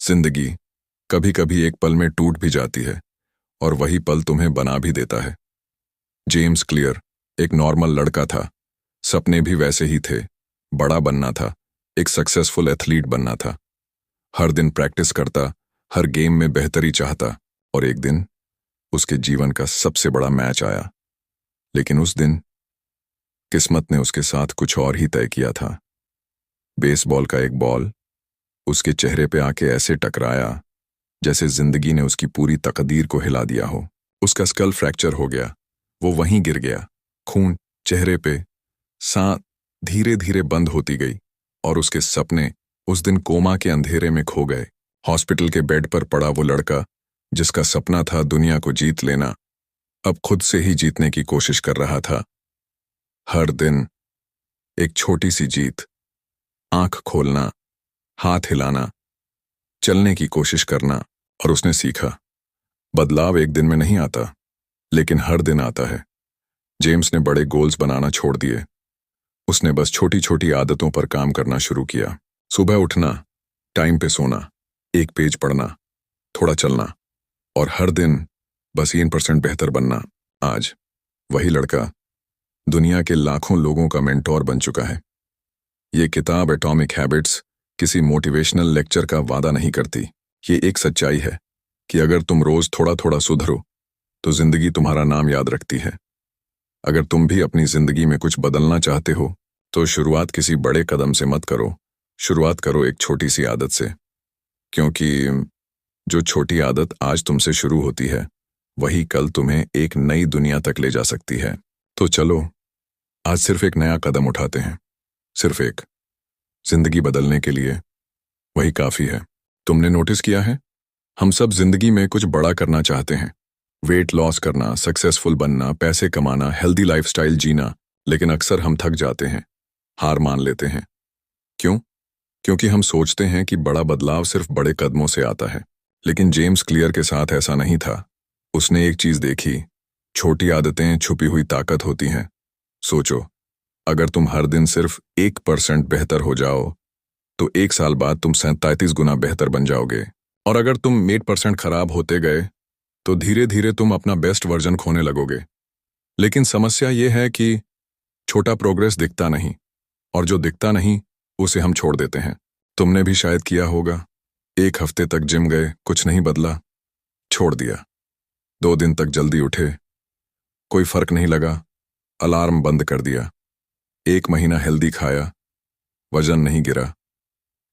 जिंदगी कभी कभी एक पल में टूट भी जाती है और वही पल तुम्हें बना भी देता है। जेम्स क्लियर एक नॉर्मल लड़का था। सपने भी वैसे ही थे। बड़ा बनना था, एक सक्सेसफुल एथलीट बनना था। हर दिन प्रैक्टिस करता, हर गेम में बेहतरी चाहता, और एक दिन उसके जीवन का सबसे बड़ा मैच आया। लेकिन उस दिन किस्मत ने उसके साथ कुछ और ही तय किया था। बेसबॉल का एक बॉल उसके चेहरे पे आके ऐसे टकराया जैसे जिंदगी ने उसकी पूरी तकदीर को हिला दिया हो। उसका स्कल फ्रैक्चर हो गया, वो वहीं गिर गया। खून चेहरे पे, सांस धीरे धीरे बंद होती गई और उसके सपने उस दिन कोमा के अंधेरे में खो गए। हॉस्पिटल के बेड पर पड़ा वो लड़का जिसका सपना था दुनिया को जीत लेना, अब खुद से ही जीतने की कोशिश कर रहा था। हर दिन एक छोटी सी जीत, आंख खोलना, हाथ हिलाना, चलने की कोशिश करना, और उसने सीखा बदलाव एक दिन में नहीं आता, लेकिन हर दिन आता है। जेम्स ने बड़े गोल्स बनाना छोड़ दिए। उसने बस छोटी छोटी आदतों पर काम करना शुरू किया। सुबह उठना, टाइम पे सोना, एक पेज पढ़ना, थोड़ा चलना, और हर दिन बस 3% बेहतर बनना। आज वही लड़का दुनिया के लाखों लोगों का मेंटोर बन चुका है। ये किताब एटॉमिक हैबिट्स किसी मोटिवेशनल लेक्चर का वादा नहीं करती। ये एक सच्चाई है कि अगर तुम रोज थोड़ा थोड़ा सुधरो तो जिंदगी तुम्हारा नाम याद रखती है। अगर तुम भी अपनी जिंदगी में कुछ बदलना चाहते हो तो शुरुआत किसी बड़े कदम से मत करो, शुरुआत करो एक छोटी सी आदत से। क्योंकि जो छोटी आदत आज तुमसे शुरू होती है वही कल तुम्हें एक नई दुनिया तक ले जा सकती है। तो चलो आज सिर्फ एक नया कदम उठाते हैं, सिर्फ एक। जिंदगी बदलने के लिए वही काफी है। तुमने नोटिस किया है, हम सब जिंदगी में कुछ बड़ा करना चाहते हैं। वेट लॉस करना, सक्सेसफुल बनना, पैसे कमाना, हेल्दी लाइफस्टाइल जीना, लेकिन अक्सर हम थक जाते हैं, हार मान लेते हैं। क्यों? क्योंकि हम सोचते हैं कि बड़ा बदलाव सिर्फ बड़े कदमों से आता है। लेकिन जेम्स क्लियर के साथ ऐसा नहीं था। उसने एक चीज देखी, छोटी आदतें छुपी हुई ताकत होती हैं। सोचो, अगर तुम हर दिन सिर्फ 1% बेहतर हो जाओ तो 1 साल बाद तुम 37 गुना बेहतर बन जाओगे। और अगर तुम 8% खराब होते गए तो धीरे धीरे तुम अपना बेस्ट वर्जन खोने लगोगे। लेकिन समस्या यह है कि छोटा प्रोग्रेस दिखता नहीं, और जो दिखता नहीं उसे हम छोड़ देते हैं। तुमने भी शायद किया होगा। 1 हफ्ते तक जिम गए, कुछ नहीं बदला, छोड़ दिया। 2 दिन तक जल्दी उठे, कोई फर्क नहीं लगा, अलार्म बंद कर दिया। 1 महीना हेल्दी खाया, वजन नहीं गिरा,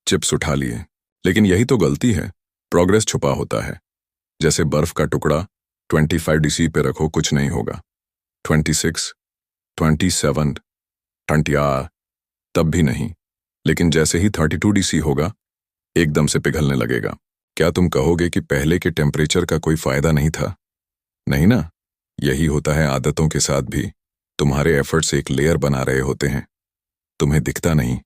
चिप्स उठा लिए। लेकिन यही तो गलती है, प्रोग्रेस छुपा होता है। जैसे बर्फ का टुकड़ा 25 डिग्री पे रखो, कुछ नहीं होगा। 26, 27, 20 तब भी नहीं। लेकिन जैसे ही 32 डिग्री होगा एकदम से पिघलने लगेगा। क्या तुम कहोगे कि पहले के टेम्परेचर का कोई फायदा नहीं था? नहीं ना। यही होता है आदतों के साथ भी। तुम्हारे एफर्ट्स एक लेयर बना रहे होते हैं, तुम्हें दिखता नहीं,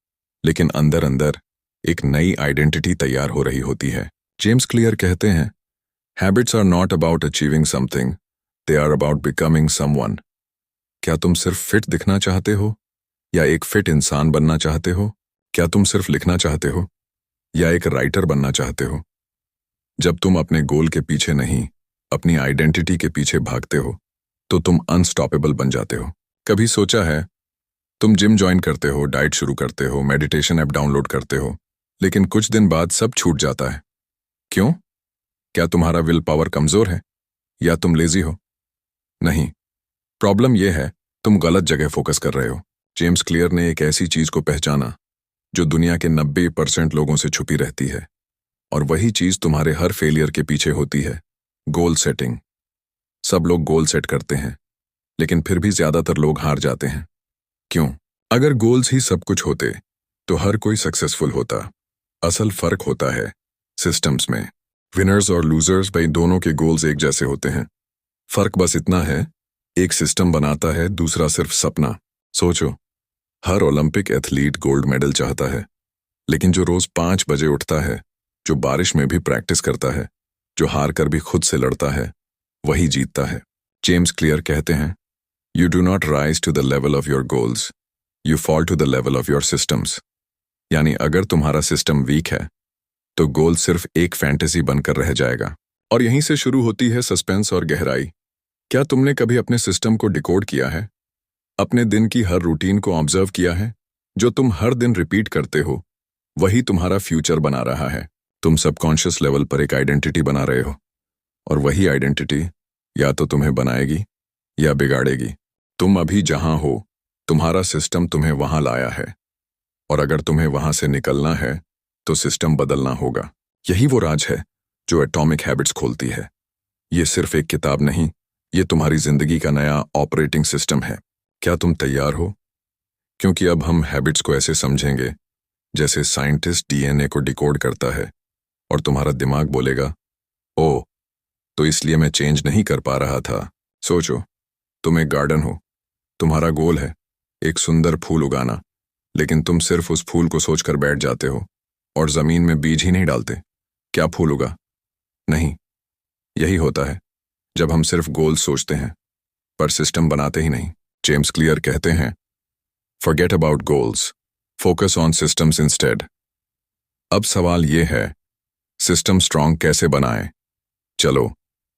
लेकिन अंदर अंदर एक नई आइडेंटिटी तैयार हो रही होती है। जेम्स क्लियर कहते हैं, habits are not about achieving something, they are about becoming someone. क्या तुम सिर्फ फिट दिखना चाहते हो या एक फिट इंसान बनना चाहते हो? क्या तुम सिर्फ लिखना चाहते हो या एक राइटर बनना चाहते हो? जब तुम अपने गोल के पीछे नहीं, अपनी आइडेंटिटी के पीछे भागते हो तो तुम अनस्टॉपेबल बन जाते हो। कभी सोचा है, तुम जिम ज्वाइन करते हो, डाइट शुरू करते हो, मेडिटेशन ऐप डाउनलोड करते हो, लेकिन कुछ दिन बाद सब छूट जाता है। क्यों? क्या तुम्हारा विल पावर कमजोर है या तुम लेजी हो? नहीं, प्रॉब्लम यह है तुम गलत जगह फोकस कर रहे हो। जेम्स क्लियर ने एक ऐसी चीज को पहचाना जो दुनिया के 90% लोगों से छुपी रहती है, और वही चीज तुम्हारे हर फेलियर के पीछे होती है, गोल सेटिंग। सब लोग गोल सेट करते हैं, लेकिन फिर भी ज्यादातर लोग हार जाते हैं। क्यों? अगर गोल्स ही सब कुछ होते तो हर कोई सक्सेसफुल होता। असल फर्क होता है सिस्टम्स में। विनर्स और लूजर्स भाई दोनों के गोल्स एक जैसे होते हैं। फर्क बस इतना है, एक सिस्टम बनाता है, दूसरा सिर्फ सपना। सोचो, हर ओलंपिक एथलीट गोल्ड मेडल चाहता है, लेकिन जो रोज 5 बजे उठता है, जो बारिश में भी प्रैक्टिस करता है, जो हार कर भी खुद से लड़ता है, वही जीतता है। जेम्स क्लियर कहते हैं, you do not rise to the level of your goals, you fall to the level of your systems. यानी अगर तुम्हारा सिस्टम वीक है तो गोल सिर्फ एक फैंटेसी बनकर रह जाएगा। और यहीं से शुरू होती है सस्पेंस और गहराई। क्या तुमने कभी अपने सिस्टम को डिकोड किया है? अपने दिन की हर रूटीन को ऑब्जर्व किया है? जो तुम हर दिन रिपीट करते हो वही तुम्हारा फ्यूचर बना रहा है। तुम सबकॉन्शियस लेवल पर एक आइडेंटिटी बना रहे हो, और वही आइडेंटिटी या तो तुम्हें बनाएगी या बिगाड़ेगी। तुम अभी जहां हो, तुम्हारा सिस्टम तुम्हें वहां लाया है, और अगर तुम्हें वहां से निकलना है तो सिस्टम बदलना होगा। यही वो राज है जो एटॉमिक हैबिट्स खोलती है। ये सिर्फ एक किताब नहीं, ये तुम्हारी जिंदगी का नया ऑपरेटिंग सिस्टम है। क्या तुम तैयार हो? क्योंकि अब हम हैबिट्स को ऐसे समझेंगे जैसे साइंटिस्ट डीएनए को डिकोड करता है, और तुम्हारा दिमाग बोलेगा, ओ, तो इसलिए मैं चेंज नहीं कर पा रहा था। सोचो, तुम एक गार्डन हो, तुम्हारा गोल है एक सुंदर फूल उगाना, लेकिन तुम सिर्फ उस फूल को सोचकर बैठ जाते हो और जमीन में बीज ही नहीं डालते। क्या फूल उगा? नहीं। यही होता है जब हम सिर्फ गोल सोचते हैं पर सिस्टम बनाते ही नहीं। जेम्स क्लियर कहते हैं, forget about goals, focus on systems instead. अब सवाल ये है, सिस्टम स्ट्रांग कैसे बनाएं? चलो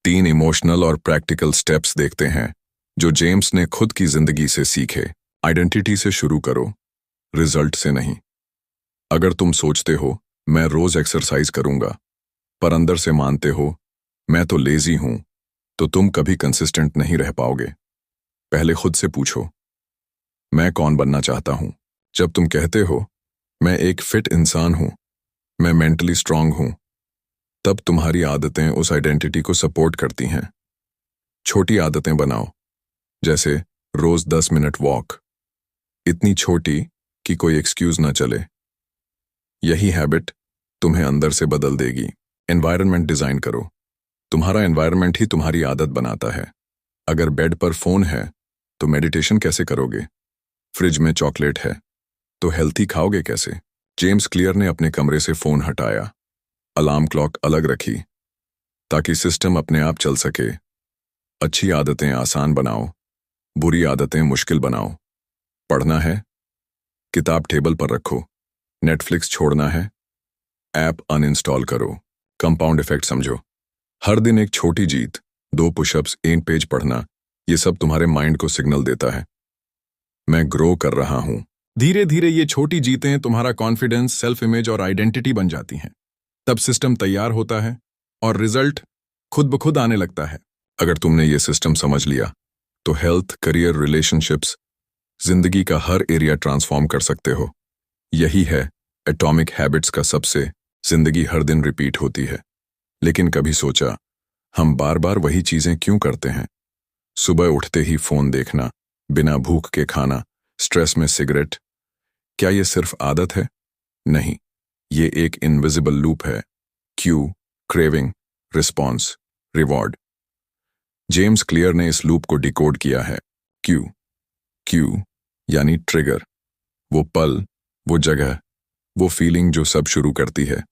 3 इमोशनल और प्रैक्टिकल स्टेप्स देखते हैं जो जेम्स ने खुद की जिंदगी से सीखे। आइडेंटिटी से शुरू करो, रिजल्ट से नहीं। अगर तुम सोचते हो मैं रोज एक्सरसाइज करूंगा, पर अंदर से मानते हो मैं तो लेजी हूं, तो तुम कभी कंसिस्टेंट नहीं रह पाओगे। पहले खुद से पूछो, मैं कौन बनना चाहता हूं? जब तुम कहते हो मैं एक फिट इंसान हूं, मैं मेंटली स्ट्रांग हूं, तब तुम्हारी आदतें उस आइडेंटिटी को सपोर्ट करती हैं। छोटी आदतें बनाओ, जैसे रोज 10 मिनट वॉक, इतनी छोटी कि कोई एक्सक्यूज ना चले। यही हैबिट तुम्हें अंदर से बदल देगी। एनवायरनमेंट डिजाइन करो, तुम्हारा एनवायरनमेंट ही तुम्हारी आदत बनाता है। अगर बेड पर फोन है तो मेडिटेशन कैसे करोगे? फ्रिज में चॉकलेट है तो हेल्थी खाओगे कैसे? जेम्स क्लियर ने अपने कमरे से फोन हटाया, अलार्म क्लॉक अलग रखी, ताकि सिस्टम अपने आप चल सके। अच्छी आदतें आसान बनाओ, बुरी आदतें मुश्किल बनाओ। पढ़ना है, किताब टेबल पर रखो। नेटफ्लिक्स छोड़ना है, ऐप अनइंस्टॉल करो। कंपाउंड इफेक्ट समझो, हर दिन एक छोटी जीत, 2 पुशअप्स, 1 पेज पढ़ना, ये सब तुम्हारे माइंड को सिग्नल देता है, मैं ग्रो कर रहा हूं। धीरे धीरे ये छोटी जीतें तुम्हारा कॉन्फिडेंस, सेल्फ इमेज और आइडेंटिटी बन जाती हैं। तब सिस्टम तैयार होता है और रिजल्ट खुद ब खुद आने लगता है। अगर तुमने ये सिस्टम समझ लिया तो हेल्थ, करियर, रिलेशनशिप्स, जिंदगी का हर एरिया ट्रांसफॉर्म कर सकते हो। यही है एटॉमिक हैबिट्स का सबसे। जिंदगी हर दिन रिपीट होती है, लेकिन कभी सोचा हम बार बार वही चीजें क्यों करते हैं? सुबह उठते ही फोन देखना, बिना भूख के खाना, स्ट्रेस में सिगरेट। क्या ये सिर्फ आदत है? नहीं, ये एक इनविजिबल लूप है। Q, craving, response, reward. James clear ने इस लूप को डिकोड किया है। क्यू यानी ट्रिगर, वो पल, वो जगह, वो फीलिंग जो सब शुरू करती है।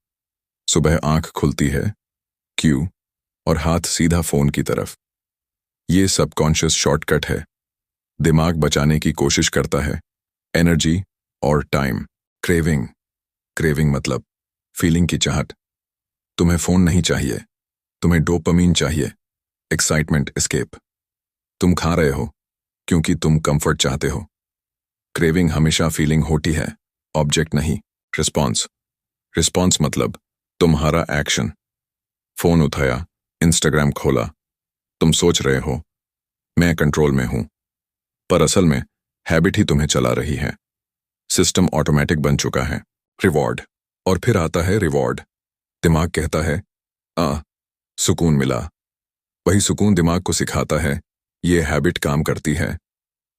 सुबह आंख खुलती है, क्यू, और हाथ सीधा फोन की तरफ। ये सबकॉन्शियस शॉर्टकट है, दिमाग बचाने की कोशिश करता है एनर्जी और टाइम। क्रेविंग मतलब फीलिंग की चाहत। तुम्हें फोन नहीं चाहिए, तुम्हें डोपामीन चाहिए, एक्साइटमेंट, एस्केप। तुम खा रहे हो क्योंकि तुम कंफर्ट चाहते हो। क्रेविंग हमेशा फीलिंग होती है, ऑब्जेक्ट नहीं। रिस्पॉन्स मतलब तुम्हारा एक्शन। फोन उठाया, इंस्टाग्राम खोला, तुम सोच रहे हो मैं कंट्रोल में हूं, पर असल में हैबिट ही तुम्हें चला रही है। सिस्टम ऑटोमेटिक बन चुका है। रिवॉर्ड, और फिर आता है रिवॉर्ड। दिमाग कहता है सुकून मिला। वही सुकून दिमाग को सिखाता है ये हैबिट काम करती है।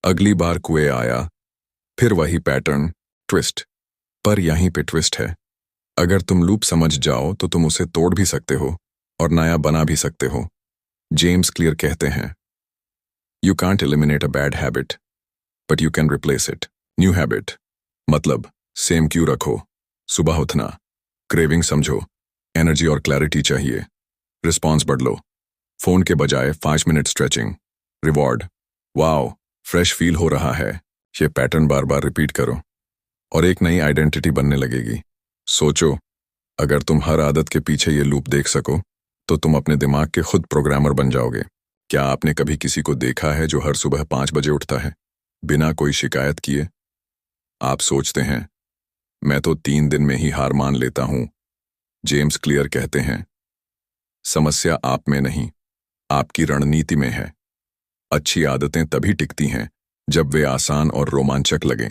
अगली बार कुएं आया, फिर वही पैटर्न, ट्विस्ट। पर यहीं पे ट्विस्ट है, अगर तुम लूप समझ जाओ तो तुम उसे तोड़ भी सकते हो और नया बना भी सकते हो। जेम्स क्लियर कहते हैं, you can't eliminate a bad habit, but you can replace it. New habit मतलब सेम क्यू रखो, सुबह उठना, क्रेविंग समझो, एनर्जी और क्लैरिटी चाहिए। रिस्पॉन्स बदलो, फोन के बजाय 5 minute stretching. Reward, wow fresh feel हो रहा है। ये पैटर्न बार बार रिपीट करो और एक नई आइडेंटिटी बनने लगेगी। सोचो, अगर तुम हर आदत के पीछे ये लूप देख सको तो तुम अपने दिमाग के खुद प्रोग्रामर बन जाओगे। क्या आपने कभी किसी को देखा है जो हर सुबह 5 बजे उठता है बिना कोई शिकायत किए? आप सोचते हैं मैं तो 3 दिन में ही हार मान लेता हूं। जेम्स क्लियर कहते हैं समस्या आप में नहीं, आपकी रणनीति में है। अच्छी आदतें तभी टिकती हैं जब वे आसान और रोमांचक लगें।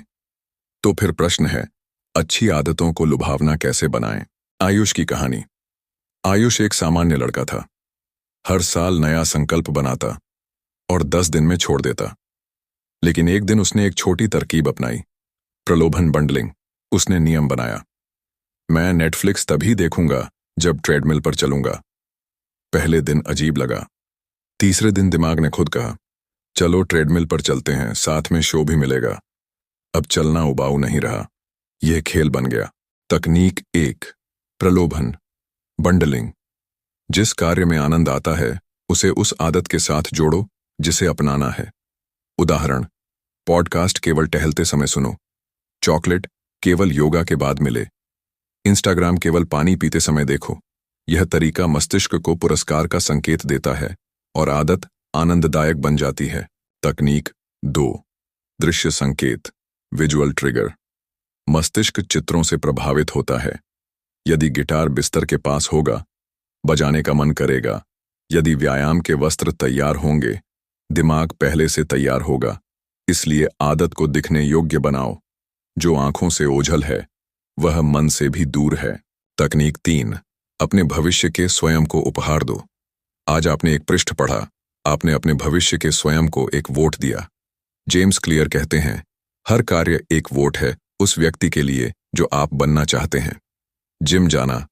तो फिर प्रश्न है, अच्छी आदतों को लुभावना कैसे बनाएं? आयुष की कहानी। आयुष एक सामान्य लड़का था। हर साल नया संकल्प बनाता और 10 दिन में छोड़ देता। लेकिन एक दिन उसने एक छोटी तरकीब अपनाई, प्रलोभन बंडलिंग। उसने नियम बनाया, मैं नेटफ्लिक्स तभी देखूंगा जब ट्रेडमिल पर चलूंगा। पहले दिन अजीब लगा। तीसरे दिन दिमाग ने खुद कहा, चलो ट्रेडमिल पर चलते हैं, साथ में शो भी मिलेगा। अब चलना उबाऊ नहीं रहा, यह खेल बन गया। तकनीक 1, प्रलोभन बंडलिंग। जिस कार्य में आनंद आता है उसे उस आदत के साथ जोड़ो जिसे अपनाना है। उदाहरण, पॉडकास्ट केवल टहलते समय सुनो, चॉकलेट केवल योगा के बाद मिले, इंस्टाग्राम केवल पानी पीते समय देखो। यह तरीका मस्तिष्क को पुरस्कार का संकेत देता है और आदत आनंददायक बन जाती है। तकनीक 2, दृश्य संकेत विजुअल ट्रिगर। मस्तिष्क चित्रों से प्रभावित होता है। यदि गिटार बिस्तर के पास होगा, बजाने का मन करेगा। यदि व्यायाम के वस्त्र तैयार होंगे, दिमाग पहले से तैयार होगा। इसलिए आदत को दिखने योग्य बनाओ। जो आंखों से ओझल है वह मन से भी दूर है। तकनीक 3, अपने भविष्य के स्वयं को उपहार दो। आज आपने एक पृष्ठ पढ़ा, आपने अपने भविष्य के स्वयं को एक वोट दिया। जेम्स क्लियर कहते हैं हर कार्य एक वोट है उस व्यक्ति के लिए जो आप बनना चाहते हैं। जिम जाना,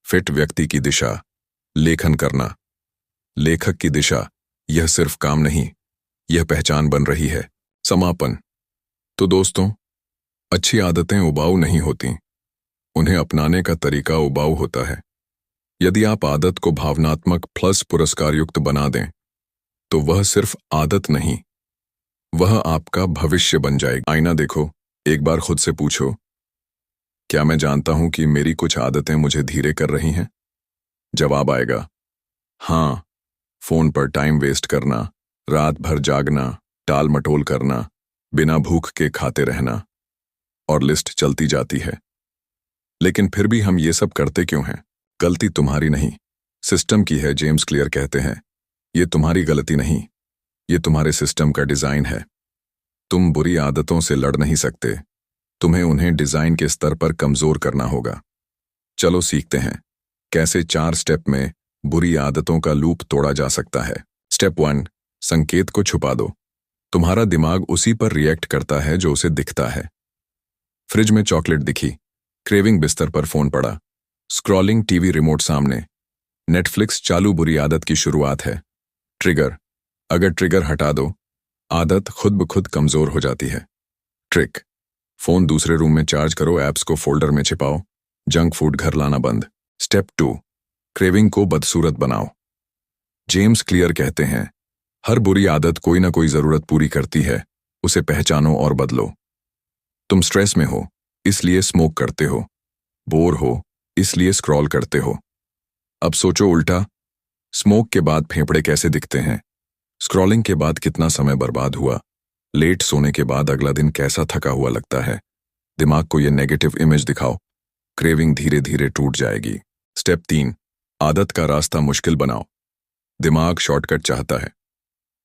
फिट व्यक्ति की दिशा। लेखन करना, लेखक की दिशा। यह सिर्फ काम नहीं, यह पहचान बन रही है। समापन। तो दोस्तों, अच्छी आदतें उबाऊ नहीं होती, उन्हें अपनाने का तरीका उबाऊ होता है। यदि आप आदत को भावनात्मक प्लस पुरस्कार युक्त बना दें तो वह सिर्फ आदत नहीं, वह आपका भविष्य बन जाएगी। आईना देखो, एक बार खुद से पूछो, क्या मैं जानता हूं कि मेरी कुछ आदतें मुझे धीरे कर रही हैं? जवाब आएगा हाँ। फोन पर टाइम वेस्ट करना, रात भर जागना, टाल मटोल करना, बिना भूख के खाते रहना, और लिस्ट चलती जाती है। लेकिन फिर भी हम ये सब करते क्यों हैं? गलती तुम्हारी नहीं, सिस्टम की है। जेम्स क्लियर कहते हैं ये तुम्हारी गलती नहीं, ये तुम्हारे सिस्टम का डिजाइन है। तुम बुरी आदतों से लड़ नहीं सकते, तुम्हें उन्हें डिजाइन के स्तर पर कमजोर करना होगा। चलो सीखते हैं कैसे 4 स्टेप में बुरी आदतों का लूप तोड़ा जा सकता है। स्टेप 1, संकेत को छुपा दो। तुम्हारा दिमाग उसी पर रिएक्ट करता है जो उसे दिखता है। फ्रिज में चॉकलेट दिखी, क्रेविंग बिस्तर पर फोन पड़ा, स्क्रॉलिंग टीवी रिमोट सामने, नेटफ्लिक्स चालू। बुरी आदत की शुरुआत है। ट्रिगर, अगर ट्रिगर हटा दो आदत खुद ब खुद कमजोर हो जाती है। ट्रिक, फोन दूसरे रूम में चार्ज करो, ऐप्स को फोल्डर में छिपाओ, जंक फूड घर लाना बंद। स्टेप 2, क्रेविंग को बदसूरत बनाओ। जेम्स क्लियर कहते हैं हर बुरी आदत कोई ना कोई जरूरत पूरी करती है, उसे पहचानो और बदलो। तुम स्ट्रेस में हो इसलिए स्मोक करते हो, बोर हो इसलिए स्क्रॉल करते हो। अब सोचो उल्टा, स्मोक के बाद फेफड़े कैसे दिखते हैं, स्क्रॉलिंग के बाद कितना समय बर्बाद हुआ, लेट सोने के बाद अगला दिन कैसा थका हुआ लगता है। दिमाग को यह नेगेटिव इमेज दिखाओ, क्रेविंग धीरे धीरे टूट जाएगी। स्टेप 3, आदत का रास्ता मुश्किल बनाओ। दिमाग शॉर्टकट चाहता है।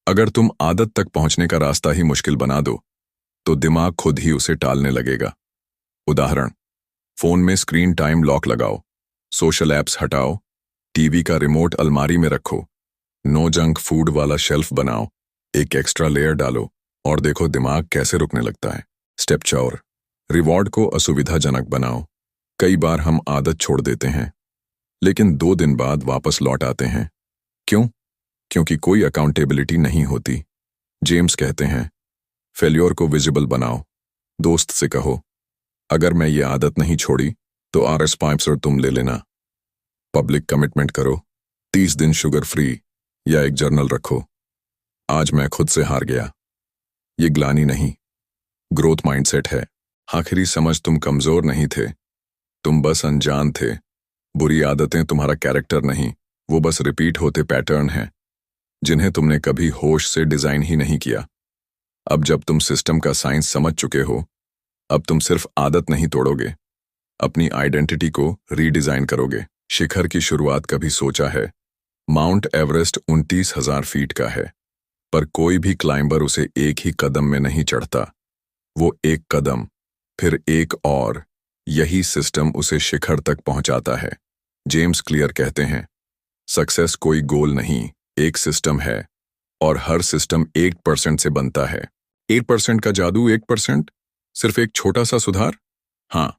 अगर तुम आदत तक पहुंचने का रास्ता ही मुश्किल बना दो तो दिमाग खुद ही उसे टालने लगेगा। उदाहरण, फोन में स्क्रीन टाइम लॉक लगाओ, सोशल ऐप्स हटाओ, टीवी का रिमोट अलमारी में रखो, नो जंक फूड वाला शेल्फ बनाओ, एक एक्स्ट्रा लेयर डालो और देखो दिमाग कैसे रुकने लगता है। स्टेप 4, रिवॉर्ड को असुविधाजनक बनाओ। कई बार हम आदत छोड़ देते हैं लेकिन 2 दिन बाद वापस लौट आते हैं। क्यों? क्योंकि कोई अकाउंटेबिलिटी नहीं होती। जेम्स कहते हैं फेल्योर को विजिबल बनाओ। दोस्त से कहो, अगर मैं ये आदत नहीं छोड़ी तो RS पाइप्स और तुम ले लेना। पब्लिक कमिटमेंट करो, 30 दिन शुगर फ्री, या एक जर्नल रखो, आज मैं खुद से हार गया। ये ग्लानि नहीं, ग्रोथ माइंडसेट है। आखिरी समझ, तुम कमजोर नहीं थे, तुम बस अनजान थे। बुरी आदतें तुम्हारा कैरेक्टर नहीं, वो बस रिपीट होते पैटर्न हैं जिन्हें तुमने कभी होश से डिजाइन ही नहीं किया। अब जब तुम सिस्टम का साइंस समझ चुके हो, अब तुम सिर्फ आदत नहीं तोड़ोगे, अपनी आइडेंटिटी को रीडिजाइन करोगे। शिखर की शुरुआत कभी सोचा है? माउंट एवरेस्ट 29,000 फीट का है, पर कोई भी क्लाइंबर उसे एक ही कदम में नहीं चढ़ता। वो एक कदम, फिर एक और, यही सिस्टम उसे शिखर तक पहुंचाता है। जेम्स क्लियर कहते हैं, सक्सेस कोई गोल नहीं, एक सिस्टम है, और हर सिस्टम 8% से बनता है। 8% का जादू, 8%? सिर्फ एक छोटा सा सुधार? हाँ,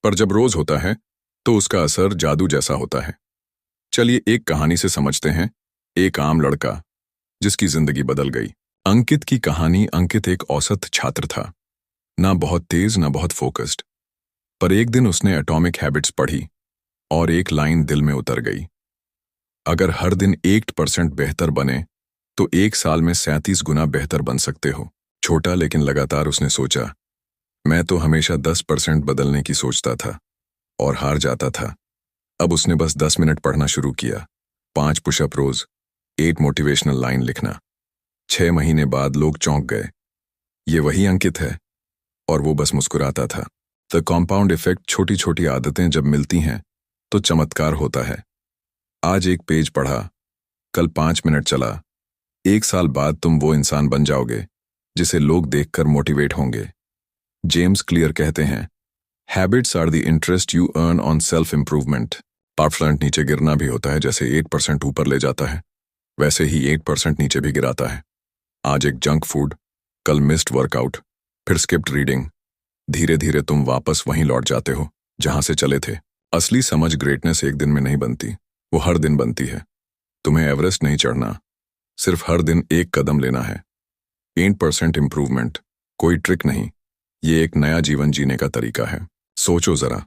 पर जब रोज होता है तो उसका असर जादू जैसा होता है। चलिए एक कहानी से समझते हैं। एक आम लड़का जिसकी जिंदगी बदल गई। अंकित की कहानी। अंकित एक औसत छात्र था, ना बहुत तेज ना बहुत फोकस्ड, पर एक दिन उसने एटॉमिक हैबिट्स पढ़ी और एक लाइन दिल में उतर गई। अगर हर दिन 8% बेहतर बने तो एक साल में 37 गुना बेहतर बन सकते हो। छोटा लेकिन लगातार उसने सोचा। मैं तो हमेशा 10% बदलने की सोचता था और हार जाता था। अब उसने बस 10 मिनट पढ़ना शुरू किया, 5 पुशअप रोज, 8 मोटिवेशनल लाइन लिखना। 6 महीने बाद लोग चौंक गए, ये वही अंकित है, और वो बस मुस्कुराता था। The compound effect. छोटी छोटी आदतें जब मिलती हैं तो चमत्कार होता है। आज एक पेज पढ़ा, कल 5 मिनट चला, एक साल बाद तुम वो इंसान बन जाओगे जिसे लोग देखकर मोटिवेट होंगे। जेम्स क्लियर कहते हैं, habits are the interest you earn on self improvement. पावरफ्लैंट नीचे गिरना भी होता है, जैसे 8% ऊपर ले जाता है, वैसे ही 8% नीचे भी गिराता है। आज एक जंक फूड, कल मिस्ड वर्कआउट, फिर स्किप्ड रीडिंग। धीरे धीरे तुम वापस वहीं लौट जाते हो जहां से चले थे। असली समझ ग्रेटनेस एक दिन में नहीं बनती, वो हर दिन बनती है। तुम्हें एवरेस्ट नहीं चढ़ना, सिर्फ हर दिन एक कदम लेना है। 8% इंप्रूवमेंट कोई ट्रिक नहीं, ये एक नया जीवन जीने का तरीका है। सोचो जरा,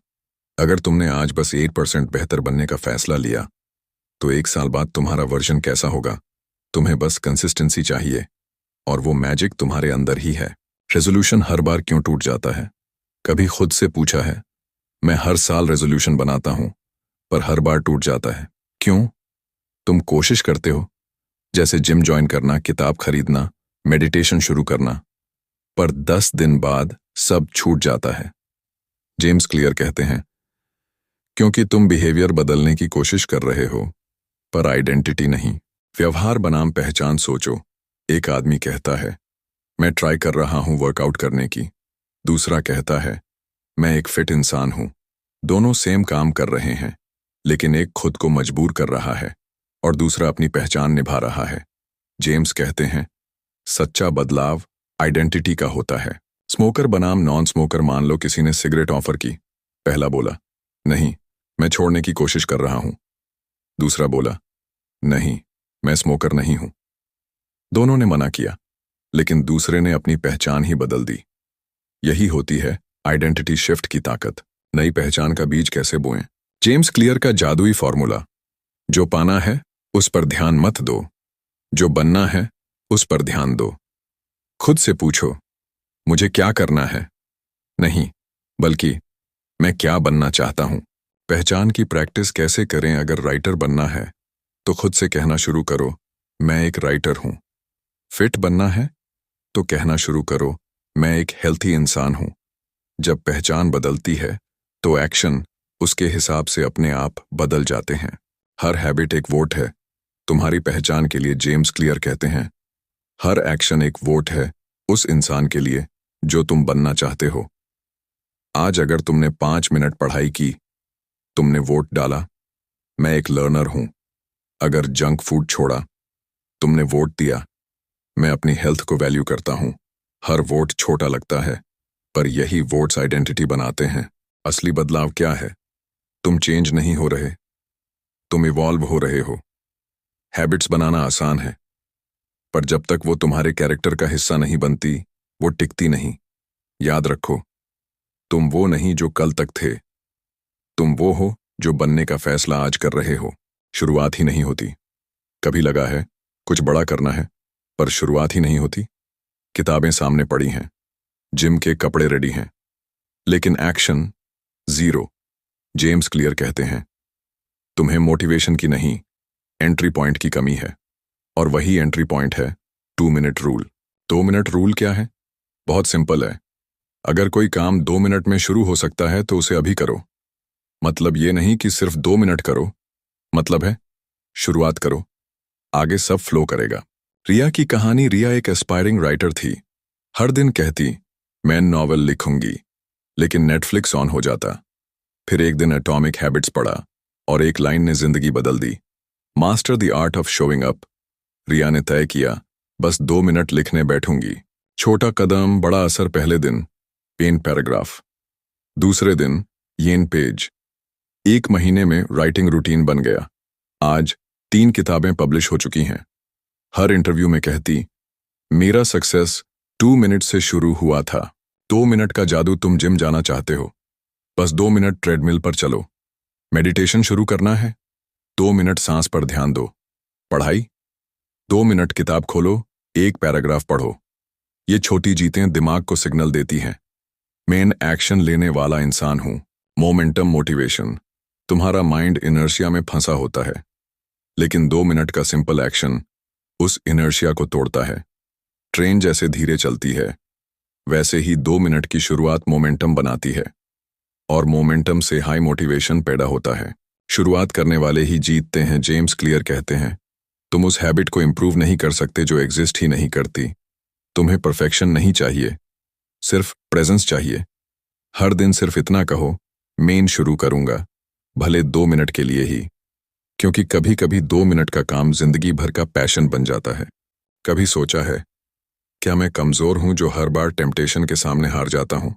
अगर तुमने आज बस 8% बेहतर बनने का फैसला लिया तो एक साल बाद तुम्हारा वर्जन कैसा होगा? तुम्हें बस कंसिस्टेंसी चाहिए, और वो मैजिक तुम्हारे अंदर ही है। रेजोल्यूशन हर बार क्यों टूट जाता है? कभी खुद से पूछा है? मैं हर साल रेजोल्यूशन बनाता हूं, पर हर बार टूट जाता है। क्यों? तुम कोशिश करते हो, जैसे जिम ज्वाइन करना, किताब खरीदना, मेडिटेशन शुरू करना, पर 10 दिन बाद सब छूट जाता है। जेम्स क्लियर कहते हैं, क्योंकि तुम बिहेवियर बदलने की कोशिश कर रहे हो, पर आइडेंटिटी नहीं। व्यवहार बनाम पहचान सोचो। एक आदमी कहता है, मैं ट्राई कर रहा हूं वर्कआउट करने की। दूसरा कहता है, मैं एक फिट इंसान हूं। दोनों सेम काम कर रहे हैं, लेकिन एक खुद को मजबूर कर रहा है और दूसरा अपनी पहचान निभा रहा है। जेम्स कहते हैं, सच्चा बदलाव आइडेंटिटी का होता है। स्मोकर बनाम नॉन स्मोकर। मान लो किसी ने सिगरेट ऑफर की। पहला बोला, नहीं, मैं छोड़ने की कोशिश कर रहा हूं। दूसरा बोला, नहीं, मैं स्मोकर नहीं हूं। दोनों ने मना किया, लेकिन दूसरे ने अपनी पहचान ही बदल दी। यही होती है आइडेंटिटी शिफ्ट की ताकत। नई पहचान का बीज कैसे बोएं? जेम्स क्लियर का जादुई फॉर्मूला, जो पाना है उस पर ध्यान मत दो, जो बनना है उस पर ध्यान दो। खुद से पूछो, मुझे क्या करना है? नहीं, बल्कि मैं क्या बनना चाहता हूं। पहचान की प्रैक्टिस कैसे करें? अगर राइटर बनना है तो खुद से कहना शुरू करो, मैं एक राइटर हूं। फिट बनना है तो कहना शुरू करो, मैं एक हेल्थी इंसान हूं। जब पहचान बदलती है तो एक्शन उसके हिसाब से अपने आप बदल जाते हैं। हर हैबिट एक वोट है तुम्हारी पहचान के लिए। जेम्स क्लियर कहते हैं, हर एक्शन एक वोट है उस इंसान के लिए जो तुम बनना चाहते हो। आज अगर तुमने 5 मिनट पढ़ाई की, तुमने वोट डाला, मैं एक लर्नर हूं। अगर जंक फूड छोड़ा, तुमने वोट दिया, मैं अपनी हेल्थ को वैल्यू करता हूं। हर वोट छोटा लगता है, पर यही वोट्स आइडेंटिटी बनाते हैं। असली बदलाव क्या है? तुम चेंज नहीं हो रहे, तुम इवॉल्व हो रहे हो। हैबिट्स बनाना आसान है, पर जब तक वो तुम्हारे कैरेक्टर का हिस्सा नहीं बनती, वो टिकती नहीं। याद रखो, तुम वो नहीं जो कल तक थे, तुम वो हो जो बनने का फैसला आज कर रहे हो। शुरुआत ही नहीं होती। कभी लगा है कुछ बड़ा करना है, पर शुरुआत ही नहीं होती। किताबें सामने पड़ी हैं, जिम के कपड़े रेडी हैं, लेकिन एक्शन जीरो। जेम्स क्लियर कहते हैं, तुम्हें मोटिवेशन की नहीं, एंट्री पॉइंट की कमी है। और वही एंट्री पॉइंट है 2 मिनट रूल। 2 मिनट रूल क्या है? बहुत सिंपल है। अगर कोई काम 2 मिनट में शुरू हो सकता है तो उसे अभी करो। मतलब ये नहीं कि सिर्फ 2 मिनट करो, मतलब है शुरुआत करो, आगे सब फ्लो करेगा। रिया की कहानी। रिया एक एस्पायरिंग राइटर थी। हर दिन कहती मैं नॉवल लिखूंगी, लेकिन नेटफ्लिक्स ऑन हो जाता। फिर एक दिन एटॉमिक हैबिट्स पढ़ा और एक लाइन ने जिंदगी बदल दी। Master the art of showing up. Riya ने तय किया बस 2 मिनट लिखने बैठूंगी। छोटा कदम, बड़ा असर। पहले दिन पेन पैराग्राफ, दूसरे दिन येन पेज। 1 महीने में राइटिंग रूटीन बन गया। आज 3 किताबें पब्लिश हो चुकी हैं। हर इंटरव्यू में कहती मेरा सक्सेस 2 मिनट से शुरू हुआ था। 2 मिनट का जादू। तुम जिम जाना चाहते हो, बस 2 मिनट ट्रेडमिल पर चलो। मेडिटेशन शुरू करना है, 2 मिनट सांस पर ध्यान दो। पढ़ाई, 2 मिनट किताब खोलो, एक पैराग्राफ पढ़ो। ये छोटी जीतें दिमाग को सिग्नल देती हैं मेन एक्शन लेने वाला इंसान हूं। Momentum motivation. तुम्हारा माइंड इनर्शिया में फंसा होता है, लेकिन 2 मिनट का सिंपल एक्शन उस इनर्शिया को तोड़ता है। ट्रेन जैसे धीरे चलती है, वैसे ही 2 मिनट की शुरुआत मोमेंटम बनाती है, और मोमेंटम से हाई मोटिवेशन पैदा होता है। शुरुआत करने वाले ही जीतते हैं। जेम्स क्लियर कहते हैं तुम उस हैबिट को इंप्रूव नहीं कर सकते जो एग्जिस्ट ही नहीं करती। तुम्हें परफेक्शन नहीं चाहिए, सिर्फ प्रेजेंस चाहिए। हर दिन सिर्फ इतना कहो मेन शुरू करूंगा, भले 2 मिनट के लिए ही। क्योंकि कभी कभी 2 मिनट का काम जिंदगी भर का पैशन बन जाता है। कभी सोचा है क्या मैं कमजोर हूं जो हर बार टेम्पटेशन के सामने हार जाता हूं?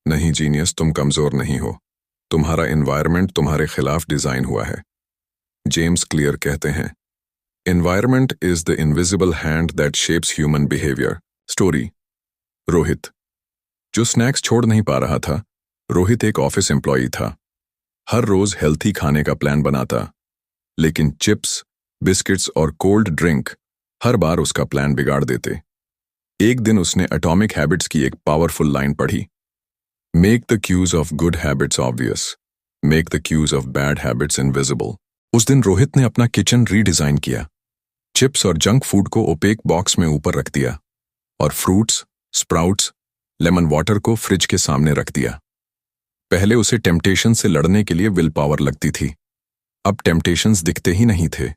नहीं जीनियस, तुम कमजोर नहीं हो। तुम्हारा एनवायरनमेंट तुम्हारे खिलाफ डिजाइन हुआ है। जेम्स क्लियर कहते हैं environment is the invisible hand that shapes human behaviour. Story. Rohit. जो स्नैक्स छोड़ नहीं पा रहा था। रोहित एक ऑफिस एम्प्लॉई था। हर रोज हेल्थी खाने का प्लान बनाता, लेकिन चिप्स, बिस्किट्स और कोल्ड ड्रिंक हर बार उसका प्लान बिगाड़ देते। एक दिन उसने एटॉमिक हैबिट्स की एक पावरफुल लाइन पढ़ी, make the cues of good habits obvious, make the cues of bad habits invisible. उस दिन रोहित ने अपना किचन रीडिजाइन किया। चिप्स और जंक फूड को ओपेक बॉक्स में ऊपर रख दिया, और फ्रूट्स, स्प्राउट्स, लेमन वाटर को फ्रिज के सामने रख दिया। पहले उसे टेम्पटेशन से लड़ने के लिए विल पावर लगती थी, अब टेम्पटेशंस दिखते ही नहीं थे।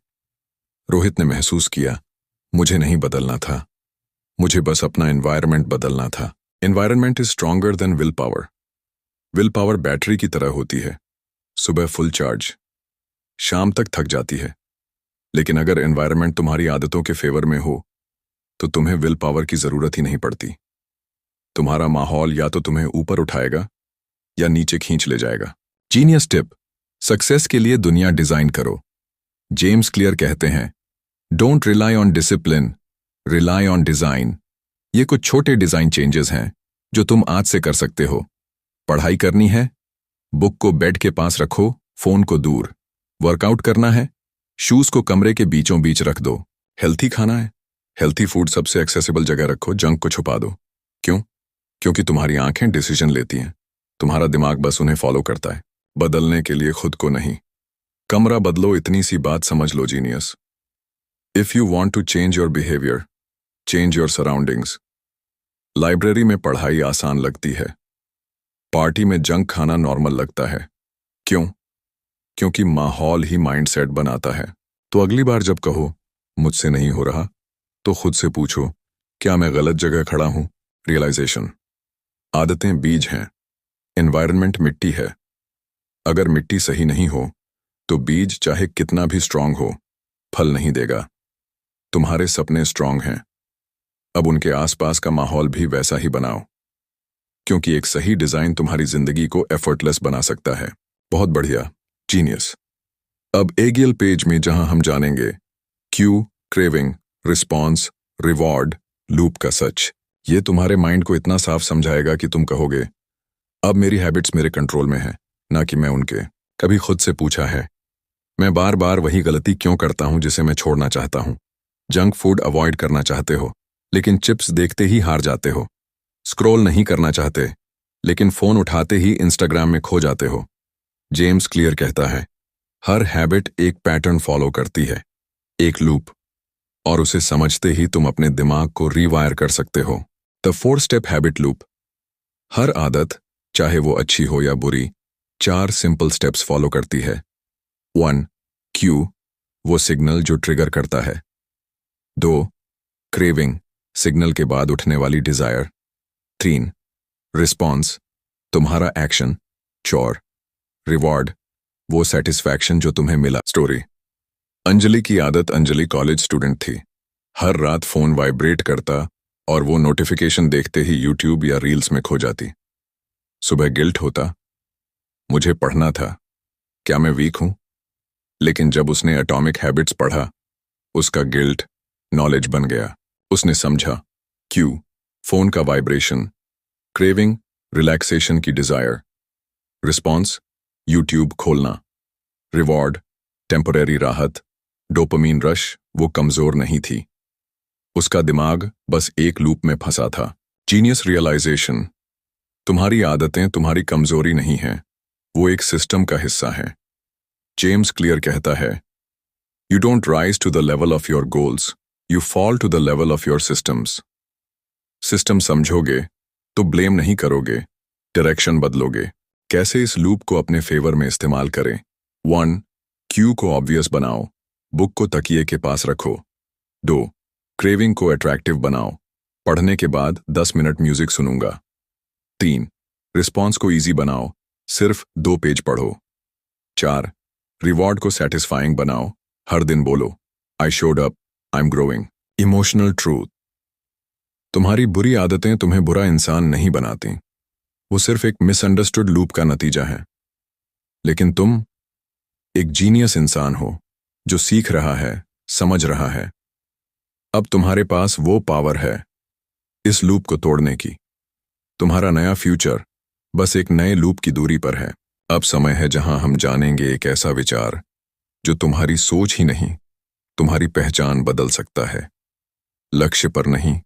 रोहित ने महसूस किया मुझे नहीं बदलना था, मुझे बस अपना एनवायरनमेंट बदलना था। Environment is stronger than will power. Will power battery की तरह होती है, सुबह फुल चार्ज, शाम तक थक जाती है। लेकिन अगर एनवायरनमेंट तुम्हारी आदतों के फेवर में हो तो तुम्हें विल पावर की जरूरत ही नहीं पड़ती। तुम्हारा माहौल या तो तुम्हें ऊपर उठाएगा या नीचे खींच ले जाएगा। जीनियस टिप, सक्सेस के लिए दुनिया डिजाइन करो। जेम्स क्लियर कहते हैं don't rely on discipline, rely on design. ये कुछ छोटे डिजाइन चेंजेस हैं जो तुम आज से कर सकते हो। पढ़ाई करनी है, बुक को बेड के पास रखो, फोन को दूर। वर्कआउट करना है, शूज को कमरे के बीचों बीच रख दो। हेल्थी खाना है, हेल्थी फूड सबसे एक्सेसिबल जगह रखो, जंक को छुपा दो। क्यों? क्योंकि तुम्हारी आंखें डिसीजन लेती हैं, तुम्हारा दिमाग बस उन्हें फॉलो करता है। बदलने के लिए खुद को नहीं, कमरा बदलो। इतनी सी बात समझ लो genius. If you want to change your behaviour, change your surroundings. Library में पढ़ाई आसान लगती है, पार्टी में जंक खाना नॉर्मल लगता है। क्यों? क्योंकि माहौल ही माइंडसेट बनाता है। तो अगली बार जब कहो मुझसे नहीं हो रहा, तो खुद से पूछो क्या मैं गलत जगह खड़ा हूं? रियलाइजेशन। आदतें बीज हैं, एनवायरनमेंट मिट्टी है। अगर मिट्टी सही नहीं हो तो बीज चाहे कितना भी स्ट्रांग हो, फल नहीं देगा। तुम्हारे सपने स्ट्रांग हैं, अब उनके आसपास का माहौल भी वैसा ही बनाओ, क्योंकि एक सही डिजाइन तुम्हारी जिंदगी को एफर्टलेस बना सकता है। बहुत बढ़िया, जीनियस। अब एगियल पेज में जहां हम जानेंगे Q, craving, response, reward, loop का सच। ये तुम्हारे माइंड को इतना साफ समझाएगा कि तुम कहोगे अब मेरी हैबिट्स मेरे कंट्रोल में है, ना कि मैं उनके। कभी खुद से पूछा है मैं बार बार वही गलती क्यों करता हूं जिसे मैं छोड़ना चाहता हूं? जंक फूड अवॉइड करना चाहते हो, लेकिन चिप्स देखते ही हार जाते हो। स्क्रॉल नहीं करना चाहते, लेकिन फोन उठाते ही इंस्टाग्राम में खो जाते हो। जेम्स क्लियर कहता है हर हैबिट एक पैटर्न फॉलो करती है, एक लूप, और उसे समझते ही तुम अपने दिमाग को रीवायर कर सकते हो। The 4 step habit loop. हर आदत, चाहे वो अच्छी हो या बुरी, 4 सिंपल स्टेप्स फॉलो करती है। 1. क्यू, वो सिग्नल जो ट्रिगर करता है। 2. क्रेविंग, सिग्नल के बाद उठने वाली डिजायर। 3. रिस्पॉन्स, तुम्हारा एक्शन, चोर। रिवॉर्ड, वो सेटिस्फैक्शन जो तुम्हें मिला। स्टोरी। अंजलि की आदत। अंजलि कॉलेज स्टूडेंट थी। हर रात फोन वाइब्रेट करता और वो नोटिफिकेशन देखते ही यूट्यूब या रील्स में खो जाती। सुबह गिल्ट होता, मुझे पढ़ना था, क्या मैं वीक हूं? लेकिन जब उसने एटॉमिक हैबिट्स पढ़ा, उसका गिल्ट नॉलेज बन गया। उसने समझा, क्यू, फोन का वाइब्रेशन। क्रेविंग, रिलैक्सेशन की डिजायर। रिस्पॉन्स, यूट्यूब खोलना। रिवॉर्ड, टेम्परेरी राहत। डोपामीन रश, वो कमजोर नहीं थी, उसका दिमाग बस एक लूप में फंसा था। Genius realisation. तुम्हारी आदतें तुम्हारी कमजोरी नहीं हैं, वो एक सिस्टम का हिस्सा हैं। जेम्स क्लियर कहता है, you don't rise to the level of your goals, you fall to the level of your systems. System समझोगे तो ब्लेम नहीं करोगे, डायरेक्शन बदलोगे। कैसे इस लूप को अपने फेवर में इस्तेमाल करें? 1. क्यू को ऑब्वियस बनाओ, बुक को तकिए के पास रखो। 2. क्रेविंग को अट्रैक्टिव बनाओ, पढ़ने के बाद 10 मिनट म्यूजिक सुनूंगा। 3. रिस्पॉन्स को इजी बनाओ, सिर्फ 2 पेज पढ़ो। 4. रिवॉर्ड को सेटिस्फाइंग बनाओ, हर दिन बोलो, I showed up, I am growing. Emotional truth. तुम्हारी बुरी आदतें तुम्हें बुरा इंसान नहीं बनाती, वो सिर्फ एक मिसअंडरस्टूड लूप का नतीजा है। लेकिन तुम एक जीनियस इंसान हो जो सीख रहा है, समझ रहा है। अब तुम्हारे पास वो पावर है इस लूप को तोड़ने की। तुम्हारा नया फ्यूचर बस एक नए लूप की दूरी पर है। अब समय है जहां हम जानेंगे एक ऐसा विचार जो तुम्हारी सोच ही नहीं, तुम्हारी पहचान बदल सकता है। लक्ष्य पर नहीं,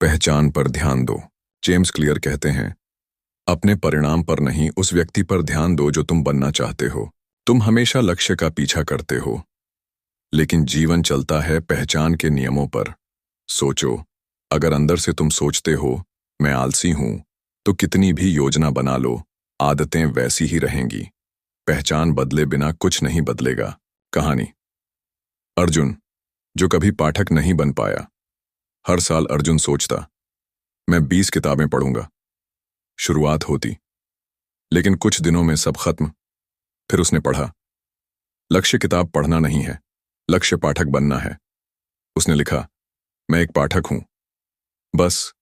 पहचान पर ध्यान दो। जेम्स क्लियर कहते हैं, अपने परिणाम पर नहीं, उस व्यक्ति पर ध्यान दो जो तुम बनना चाहते हो। तुम हमेशा लक्ष्य का पीछा करते हो, लेकिन जीवन चलता है पहचान के नियमों पर। सोचो, अगर अंदर से तुम सोचते हो मैं आलसी हूं, तो कितनी भी योजना बना लो, आदतें वैसी ही रहेंगी। पहचान बदले बिना कुछ नहीं बदलेगा। कहानी। अर्जुन, जो कभी पाठक नहीं बन पाया। हर साल अर्जुन सोचता, मैं 20 किताबें पढ़ूंगा। शुरुआत होती, लेकिन कुछ दिनों में सब खत्म। फिर उसने पढ़ा, लक्ष्य किताब पढ़ना नहीं है, लक्ष्य पाठक बनना है। उसने लिखा, मैं एक पाठक हूं। बस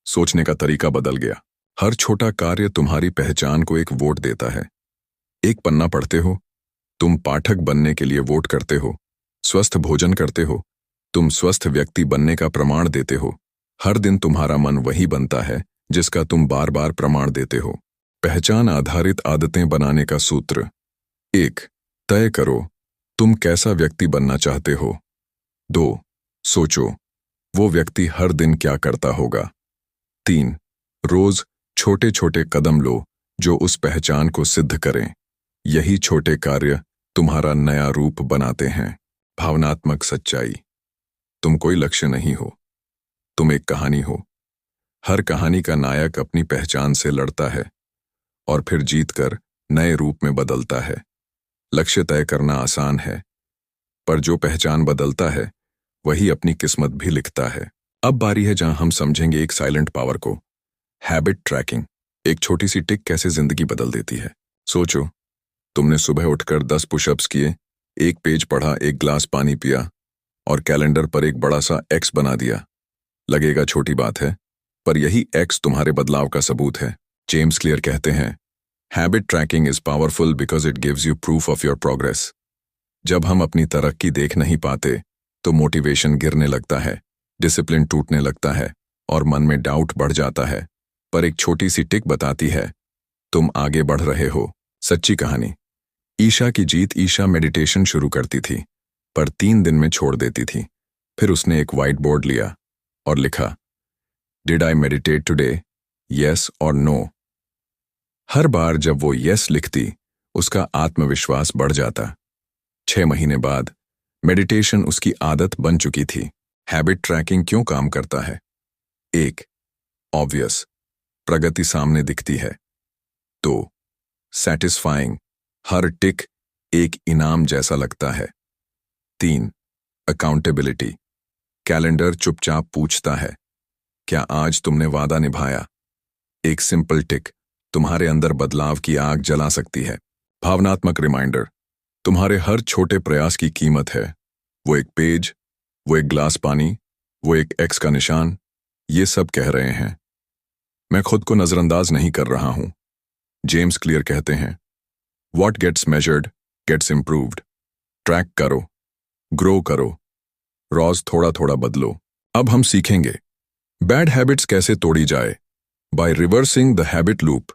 सोचने का तरीका बदल गया। हर छोटा कार्य तुम्हारी पहचान को एक वोट देता है। एक पन्ना पढ़ते हो, तुम पाठक बनने के लिए वोट करते हो। स्वस्थ भोजन करते हो, तुम स्वस्थ व्यक्ति बनने का प्रमाण देते हो। हर दिन तुम्हारा मन वही बनता है जिसका तुम बार बार प्रमाण देते हो। पहचान आधारित आदतें बनाने का सूत्र। 1. तय करो तुम कैसा व्यक्ति बनना चाहते हो। 2. सोचो वो व्यक्ति हर दिन क्या करता होगा। 3. रोज छोटे छोटे कदम लो जो उस पहचान को सिद्ध करें। यही छोटे कार्य तुम्हारा नया रूप बनाते हैं। भावनात्मक सच्चाई। तुम कोई लक्ष्य नहीं हो, तुम एक कहानी हो। हर कहानी का नायक अपनी पहचान से लड़ता है और फिर जीतकर नए रूप में बदलता है। लक्ष्य तय करना आसान है, पर जो पहचान बदलता है वही अपनी किस्मत भी लिखता है। अब बारी है जहां हम समझेंगे एक साइलेंट पावर को, हैबिट ट्रैकिंग। एक छोटी सी टिक कैसे जिंदगी बदल देती है। सोचो, तुमने सुबह उठकर 10 पुशअप्स किए, 1 पेज पढ़ा, 1 ग्लास पानी पिया और कैलेंडर पर एक बड़ा सा एक्स बना दिया। लगेगा छोटी बात है, पर यही एक्स तुम्हारे बदलाव का सबूत है। जेम्स क्लियर कहते हैं, habit tracking is powerful because it gives you proof of your progress. जब हम अपनी तरक्की देख नहीं पाते तो मोटिवेशन गिरने लगता है, डिसिप्लिन टूटने लगता है और मन में डाउट बढ़ जाता है। पर एक छोटी सी टिक बताती है, तुम आगे बढ़ रहे हो। सच्ची कहानी। ईशा की जीत। ईशा मेडिटेशन शुरू करती थी, पर 3 दिन में छोड़ देती थी। फिर उसने एक व्हाइट बोर्ड लिया और लिखा, did I meditate today, yes और नो। हर बार जब वो येस लिखती, उसका आत्मविश्वास बढ़ जाता। 6 महीने बाद मेडिटेशन उसकी आदत बन चुकी थी। हैबिट ट्रैकिंग क्यों काम करता है? 1. ऑब्वियस, प्रगति सामने दिखती है। 2. सैटिस्फाइंग, हर टिक एक इनाम जैसा लगता है। 3. अकाउंटेबिलिटी, कैलेंडर चुपचाप पूछता है, क्या आज तुमने वादा निभाया? एक सिंपल टिक तुम्हारे अंदर बदलाव की आग जला सकती है। भावनात्मक रिमाइंडर, तुम्हारे हर छोटे प्रयास की कीमत है। वो एक पेज, वो एक ग्लास पानी, वो एक एक्स का निशान, ये सब कह रहे हैं मैं खुद को नजरअंदाज नहीं कर रहा हूं। जेम्स क्लियर कहते हैं, what gets measured gets improved. Track करो, ग्रो करो, रोज थोड़ा थोड़ा बदलो। अब हम सीखेंगे बैड हैबिट्स कैसे तोड़ी जाए by reversing the habit loop.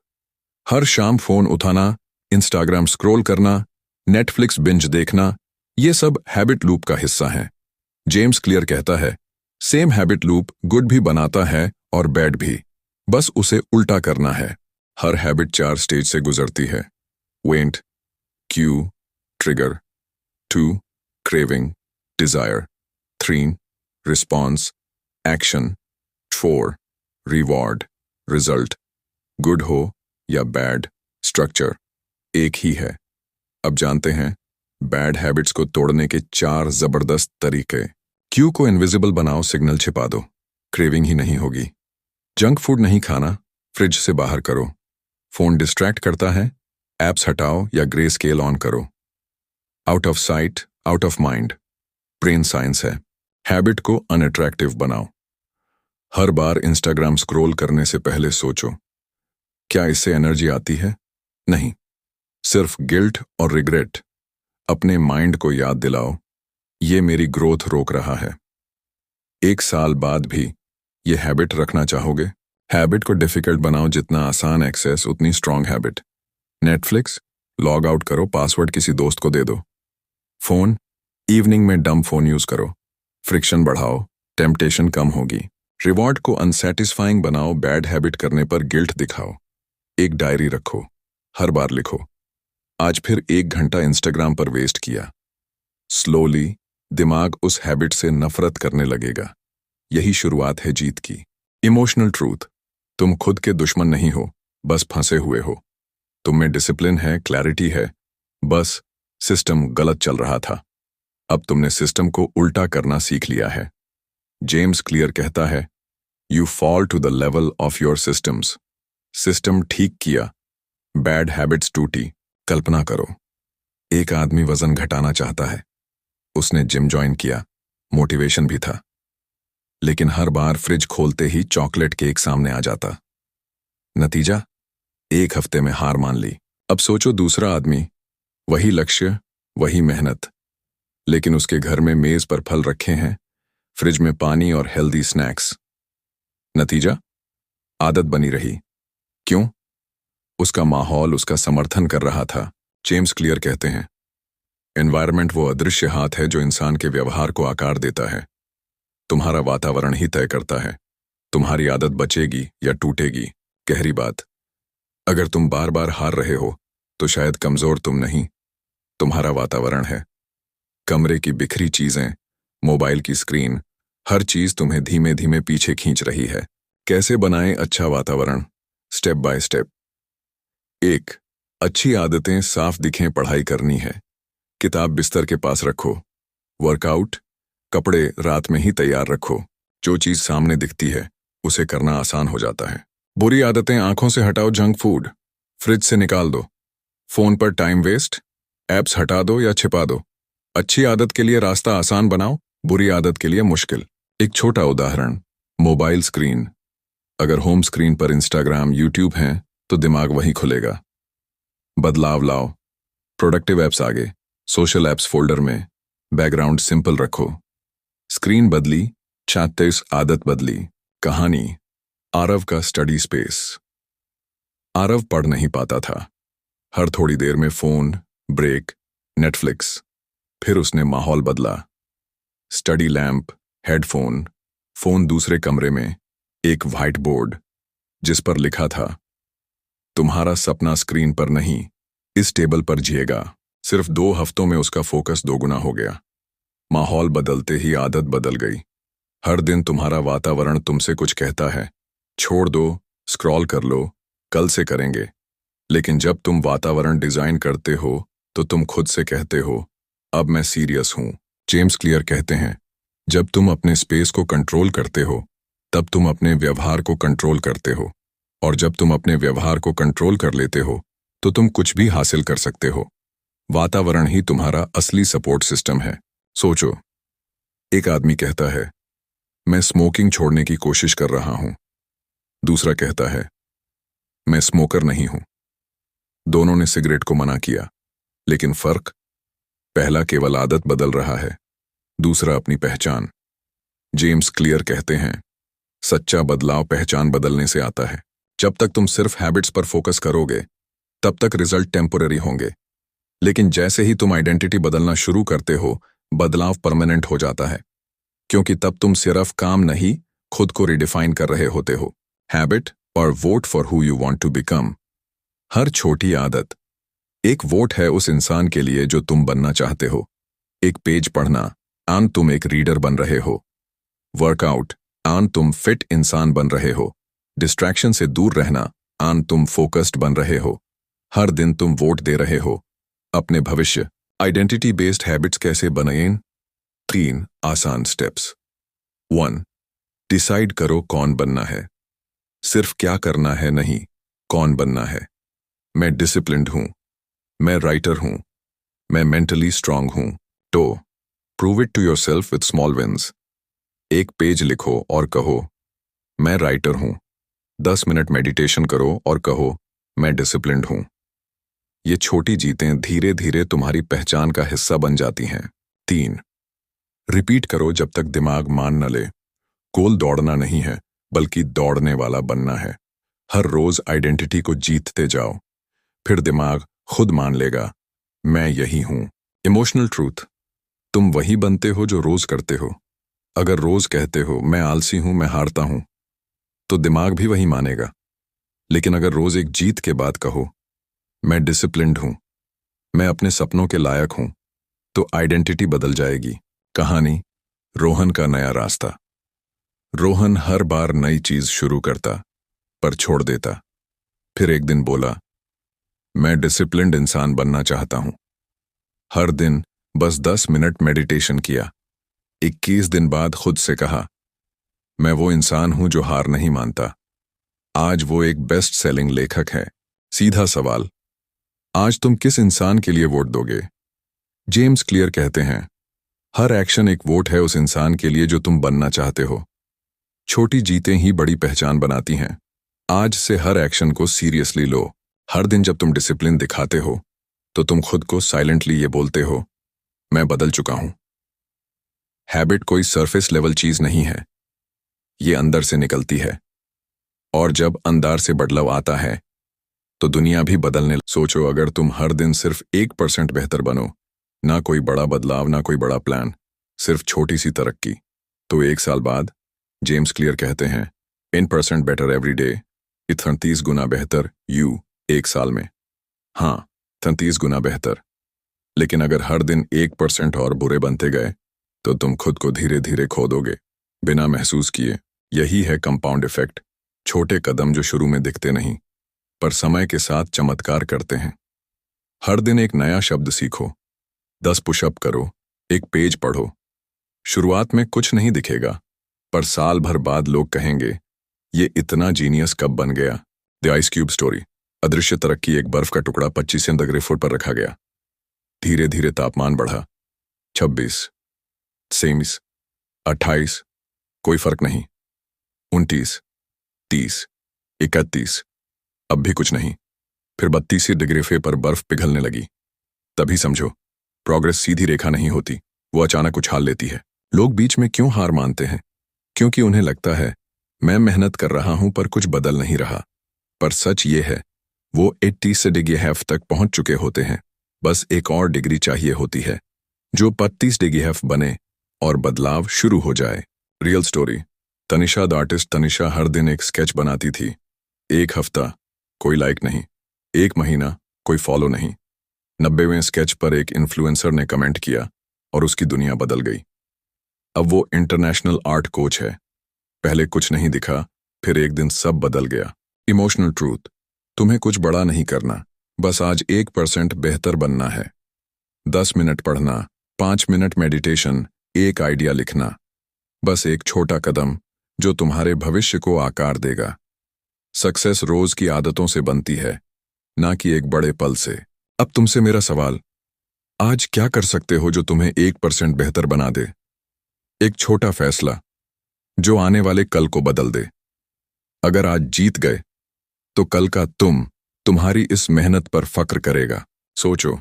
हर शाम फोन उठाना, इंस्टाग्राम स्क्रॉल करना, नेटफ्लिक्स बिंज देखना, ये सब हैबिट लूप का हिस्सा है। जेम्स क्लियर कहता है, सेम हैबिट लूप गुड भी बनाता है और बैड भी, बस उसे उल्टा करना है। हर हैबिट 4 स्टेज से गुजरती है। वेंट, cue, trigger. 2. Craving, desire. 3. Response, action. 4. Reward, result. Good हो या बैड, स्ट्रक्चर एक ही है। अब जानते हैं बैड हैबिट्स को तोड़ने के 4 जबरदस्त तरीके। क्यू को इनविजिबल बनाओ, सिग्नल छिपा दो, क्रेविंग ही नहीं होगी। जंक फूड नहीं खाना, फ्रिज से बाहर करो। फोन डिस्ट्रैक्ट करता है, एप्स हटाओ या ग्रे स्केल ऑन करो। Out of site, out of mind, brain science है। हैबिट को अनअट्रैक्टिव बनाओ। हर बार इंस्टाग्राम स्क्रॉल करने से पहले सोचो, क्या इससे एनर्जी आती है? नहीं, सिर्फ गिल्ट और रिग्रेट। अपने माइंड को याद दिलाओ, ये मेरी ग्रोथ रोक रहा है। 1 साल बाद भी ये हैबिट रखना चाहोगे? हैबिट को डिफिकल्ट बनाओ, जितना आसान एक्सेस उतनी strong habit. Netflix, log out करो, पासवर्ड किसी दोस्त को दे दो। फोन, इवनिंग में डम फोन यूज करो, फ्रिक्शन बढ़ाओ, टेम्पटेशन कम होगी। रिवॉर्ड को अनसेटिस्फाइंग बनाओ, बैड हैबिट करने पर गिल्ट दिखाओ। एक डायरी रखो, हर बार लिखो, आज फिर 1 घंटा इंस्टाग्राम पर वेस्ट किया। स्लोली दिमाग उस हैबिट से नफरत करने लगेगा। यही शुरुआत है जीत की। इमोशनल ट्रूथ, तुम खुद के दुश्मन नहीं हो, बस फंसे हुए हो। तुम में डिसिप्लिन है, क्लैरिटी है, बस सिस्टम गलत चल रहा था। अब तुमने सिस्टम को उल्टा करना सीख लिया है। जेम्स क्लियर कहता है, you fall to the level of your systems. System ठीक किया, बैड हैबिट्स टूटी। कल्पना करो, एक आदमी वजन घटाना चाहता है, उसने जिम ज्वाइन किया, मोटिवेशन भी था, लेकिन हर बार फ्रिज खोलते ही चॉकलेट केक सामने आ जाता। नतीजा, 1 हफ्ते में हार मान ली। अब सोचो दूसरा आदमी, वही लक्ष्य, वही मेहनत, लेकिन उसके घर में मेज पर फल रखे हैं, फ्रिज में पानी और हेल्दी स्नैक्स। नतीजा, आदत बनी रही। क्यों? उसका माहौल उसका समर्थन कर रहा था। जेम्स क्लियर कहते हैं, एनवायरनमेंट वो अदृश्य हाथ है जो इंसान के व्यवहार को आकार देता है। तुम्हारा वातावरण ही तय करता है तुम्हारी आदत बचेगी या टूटेगी। गहरी बात, अगर तुम बार बार हार रहे हो तो शायद कमजोर तुम नहीं, तुम्हारा वातावरण है। कमरे की बिखरी चीजें, मोबाइल की स्क्रीन, हर चीज तुम्हें धीमे धीमे पीछे खींच रही है। कैसे बनाएं अच्छा वातावरण? Step by step. 1. अच्छी आदतें साफ दिखें, पढ़ाई करनी है, किताब बिस्तर के पास रखो। वर्कआउट, कपड़े रात में ही तैयार रखो, जो चीज सामने दिखती है उसे करना आसान हो जाता है। बुरी आदतें आंखों से हटाओ, जंक फूड फ्रिज से निकाल दो, फोन पर टाइम वेस्ट, एप्स हटा दो या छिपा दो। अच्छी आदत के लिए रास्ता आसान बनाओ, बुरी आदत के लिए मुश्किल। एक छोटा उदाहरण, मोबाइल स्क्रीन। अगर होम स्क्रीन पर इंस्टाग्राम, यूट्यूब हैं तो दिमाग वहीं खुलेगा। बदलाव लाओ, प्रोडक्टिव एप्स आगे, सोशल एप्स फोल्डर में, बैकग्राउंड सिंपल रखो। स्क्रीन बदली, 36 आदत बदली। कहानी, आरव का स्टडी स्पेस। आरव पढ़ नहीं पाता था, हर थोड़ी देर में फोन, ब्रेक, नेटफ्लिक्स। फिर उसने माहौल बदला, स्टडी लैंप, हेडफोन, फोन दूसरे कमरे में, एक व्हाइट बोर्ड जिस पर लिखा था, तुम्हारा सपना स्क्रीन पर नहीं, इस टेबल पर जिएगा। सिर्फ 2 हफ्तों में उसका फोकस 2 गुना हो गया। माहौल बदलते ही आदत बदल गई। हर दिन तुम्हारा वातावरण तुमसे कुछ कहता है, छोड़ दो, स्क्रॉल कर लो, कल से करेंगे। लेकिन जब तुम वातावरण डिजाइन करते हो तो तुम खुद से कहते हो, अब मैं सीरियस हूं। जेम्स क्लियर कहते हैं, जब तुम अपने स्पेस को कंट्रोल करते हो तब तुम अपने व्यवहार को कंट्रोल करते हो, और जब तुम अपने व्यवहार को कंट्रोल कर लेते हो तो तुम कुछ भी हासिल कर सकते हो। वातावरण ही तुम्हारा असली सपोर्ट सिस्टम है। सोचो, एक आदमी कहता है, मैं स्मोकिंग छोड़ने की कोशिश कर रहा हूं। दूसरा कहता है, मैं स्मोकर नहीं हूं। दोनों ने सिगरेट को मना किया, लेकिन फर्क, पहला केवल आदत बदल रहा है, दूसरा अपनी पहचान। जेम्स क्लियर कहते हैं, सच्चा बदलाव पहचान बदलने से आता है। जब तक तुम सिर्फ हैबिट्स पर फोकस करोगे तब तक रिजल्ट टेम्पोररी होंगे, लेकिन जैसे ही तुम आइडेंटिटी बदलना शुरू करते हो बदलाव परमानेंट हो जाता है, क्योंकि तब तुम सिर्फ काम नहीं, खुद को रिडिफाइन कर रहे होते हो। हैबिट और vote for who you want to become. हर छोटी आदत एक वोट है उस इंसान के लिए जो तुम बनना चाहते हो। एक पेज पढ़ना, आन तुम एक रीडर बन रहे हो। वर्कआउट, आन तुम फिट इंसान बन रहे हो। डिस्ट्रैक्शन से दूर रहना, आन तुम फोकस्ड बन रहे हो। हर दिन तुम वोट दे रहे हो अपने भविष्य। आइडेंटिटी बेस्ड हैबिट्स कैसे बनाएं? 3 आसान स्टेप्स। 1. डिसाइड करो कौन बनना है। सिर्फ क्या करना है नहीं, कौन बनना है। मैं डिसिप्लिन्ड हूं, मैं राइटर हूं, मैं मेंटली स्ट्रांग हूं। तो prove it to yourself with small wins. एक पेज लिखो और कहो, मैं राइटर हूं। 10 मिनट मेडिटेशन करो और कहो, मैं डिसिप्लिन्ड हूं। ये छोटी जीतें धीरे धीरे तुम्हारी पहचान का हिस्सा बन जाती हैं। 3. रिपीट करो जब तक दिमाग मान न ले। गोल दौड़ना नहीं है, बल्कि दौड़ने वाला बनना है। हर रोज आइडेंटिटी को जीतते जाओ, फिर दिमाग खुद मान लेगा, मैं यही हूं। इमोशनल ट्रूथ, तुम वही बनते हो जो रोज करते हो। अगर रोज कहते हो मैं आलसी हूं, मैं हारता हूं, तो दिमाग भी वही मानेगा। लेकिन अगर रोज एक जीत के बाद कहो, मैं डिसिप्लिन्ड हूं, मैं अपने सपनों के लायक हूं, तो आइडेंटिटी बदल जाएगी। कहानी, रोहन का नया रास्ता। रोहन हर बार नई चीज शुरू करता पर छोड़ देता। फिर एक दिन बोला, मैं डिसिप्लिन्ड इंसान बनना चाहता हूं। हर दिन बस 10 मिनट मेडिटेशन किया। 21 दिन बाद खुद से कहा, मैं वो इंसान हूं जो हार नहीं मानता। आज वो एक बेस्ट सेलिंग लेखक है। सीधा सवाल, आज तुम किस इंसान के लिए वोट दोगे? जेम्स क्लियर कहते हैं, हर एक्शन एक वोट है उस इंसान के लिए जो तुम बनना चाहते हो। छोटी जीतें ही बड़ी पहचान बनाती हैं। आज से हर एक्शन को सीरियसली लो। हर दिन जब तुम डिसिप्लिन दिखाते हो तो तुम खुद को साइलेंटली ये बोलते हो, मैं बदल चुका हूं। हैबिट कोई सरफेस लेवल चीज नहीं है, ये अंदर से निकलती है, और जब अंदर से बदलाव आता है तो दुनिया भी बदलने। सोचो, अगर तुम हर दिन सिर्फ 1% बेहतर बनो, ना कोई बड़ा बदलाव, ना कोई बड़ा प्लान, सिर्फ छोटी सी तरक्की, तो 1 साल बाद जेम्स क्लियर कहते हैं, 10% बेटर एवरी डे, 33 गुना बेहतर यू 1 साल में। हाँ, 33 गुना बेहतर। लेकिन अगर हर दिन 1% और बुरे बनते गए तो तुम खुद को धीरे धीरे खो दोगे, बिना महसूस किए। यही है कंपाउंड इफेक्ट। छोटे कदम जो शुरू में दिखते नहीं पर समय के साथ चमत्कार करते हैं। हर दिन एक नया शब्द सीखो, 10 पुशअप करो, एक पेज पढ़ो। शुरुआत में कुछ नहीं दिखेगा, पर साल भर बाद लोग कहेंगे, ये इतना जीनियस कब बन गया। The ice cube story. अदृश्य तरक्की। एक बर्फ का टुकड़ा 25 डिग्री फुट पर रखा गया। धीरे धीरे तापमान बढ़ा। 26, 27, 28, कोई फर्क नहीं। 29, 30, 31, अब भी कुछ नहीं। फिर 32 डिग्री फे पर बर्फ पिघलने लगी। तभी समझो, प्रोग्रेस सीधी रेखा नहीं होती, वो अचानक उछाल लेती है। लोग बीच में क्यों हार मानते हैं? क्योंकि उन्हें लगता है, मैं मेहनत कर रहा हूं पर कुछ बदल नहीं रहा। पर सच ये है, वो 80 डिग्री हैफ तक पहुंच चुके होते हैं, बस एक और डिग्री चाहिए होती है, जो 32 डिग्री हैफ बने और बदलाव शुरू हो जाए। Real story. Tanisha the artist. Tanisha हर दिन एक स्केच बनाती थी। 1 हफ्ता, कोई लाइक नहीं। 1 महीना, कोई फॉलो नहीं। 90वें स्केच पर एक इन्फ्लुएंसर ने कमेंट किया और उसकी दुनिया बदल गई। अब वो इंटरनेशनल आर्ट कोच है। पहले कुछ नहीं दिखा, फिर एक दिन सब बदल गया। इमोशनल ट्रूथ, तुम्हें कुछ बड़ा नहीं करना, बस आज 1% बेहतर बनना है। 10 मिनट पढ़ना, 5 मिनट मेडिटेशन, एक आइडिया लिखना, बस एक छोटा कदम जो तुम्हारे भविष्य को आकार देगा। सक्सेस रोज की आदतों से बनती है, ना कि एक बड़े पल से। अब तुमसे मेरा सवाल, आज क्या कर सकते हो जो तुम्हें 1% बेहतर बना दे? एक छोटा फैसला जो आने वाले कल को बदल दे। अगर आज जीत गए तो कल का तुम्हारी इस मेहनत पर फक्र करेगा। सोचो,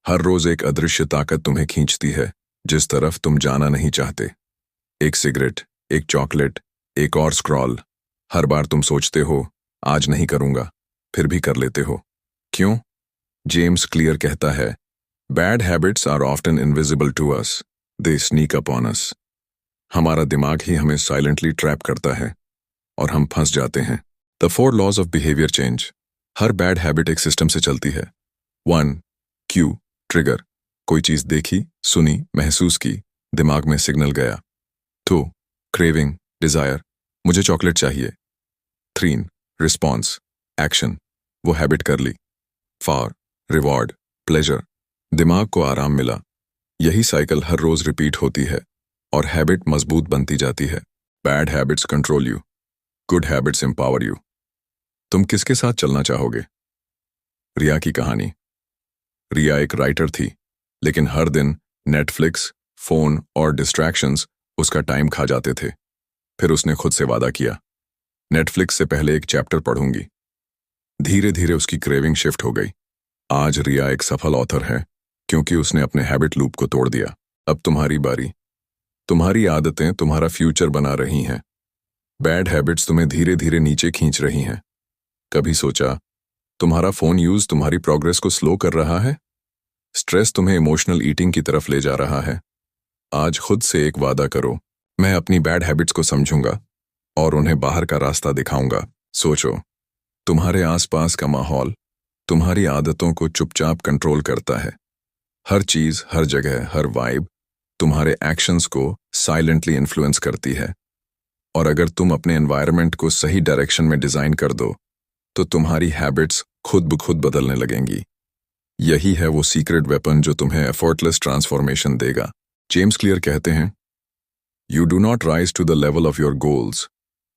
हर रोज एक अदृश्य ताकत तुम्हें खींचती है जिस तरफ तुम जाना नहीं चाहते। एक सिगरेट, एक चॉकलेट, एक और स्क्रॉल। हर बार तुम सोचते हो आज नहीं करूंगा, फिर भी कर लेते हो। क्यों? जेम्स क्लियर कहता है, bad habits are often invisible to us, they sneak upon us. हमारा दिमाग ही हमें साइलेंटली ट्रैप करता है और हम फंस जाते हैं। The 4 laws of behaviour change. हर बैड हैबिट एक सिस्टम से चलती है। 1. Cue, trigger. कोई चीज देखी, सुनी, महसूस की, दिमाग में सिग्नल गया। 2. क्रेविंग, डिजायर, मुझे चॉकलेट चाहिए। 3. रिस्पॉन्स, एक्शन, वो हैबिट कर ली। 4. रिवॉर्ड, प्लेजर, दिमाग को आराम मिला। यही साइकिल हर रोज रिपीट होती है और हैबिट मजबूत बनती जाती है। Bad habits control you, good habits empower you. तुम किसके साथ चलना चाहोगे? रिया की कहानी। रिया एक राइटर थी, लेकिन हर दिन नेटफ्लिक्स, फोन और डिस्ट्रैक्शंस उसका टाइम खा जाते थे। फिर उसने खुद से वादा किया, नेटफ्लिक्स से पहले एक चैप्टर पढ़ूंगी। धीरे धीरे उसकी क्रेविंग शिफ्ट हो गई। आज रिया एक सफल ऑथर है क्योंकि उसने अपने हैबिट लूप को तोड़ दिया। अब तुम्हारी बारी। तुम्हारी आदतें तुम्हारा फ्यूचर बना रही हैं। बैड हैबिट्स तुम्हें धीरे धीरे नीचे खींच रही हैं। कभी सोचा तुम्हारा फोन यूज तुम्हारी प्रोग्रेस को स्लो कर रहा है? स्ट्रेस तुम्हें इमोशनल ईटिंग की तरफ ले जा रहा है? आज खुद से एक वादा करो, मैं अपनी बैड हैबिट्स को समझूंगा और उन्हें बाहर का रास्ता दिखाऊंगा। सोचो, तुम्हारे आसपास का माहौल तुम्हारी आदतों को चुपचाप कंट्रोल करता है। हर चीज, हर जगह, हर वाइब तुम्हारे एक्शंस को साइलेंटली इन्फ्लुएंस करती है। और अगर तुम अपने एनवायरनमेंट को सही डायरेक्शन में डिजाइन कर दो तो तुम्हारी हैबिट्स खुद ब खुद बदलने लगेंगी। यही है वो सीक्रेट वेपन जो तुम्हें एफर्टलेस ट्रांसफॉर्मेशन देगा। जेम्स क्लियर कहते हैं, you do not rise to the level of your goals,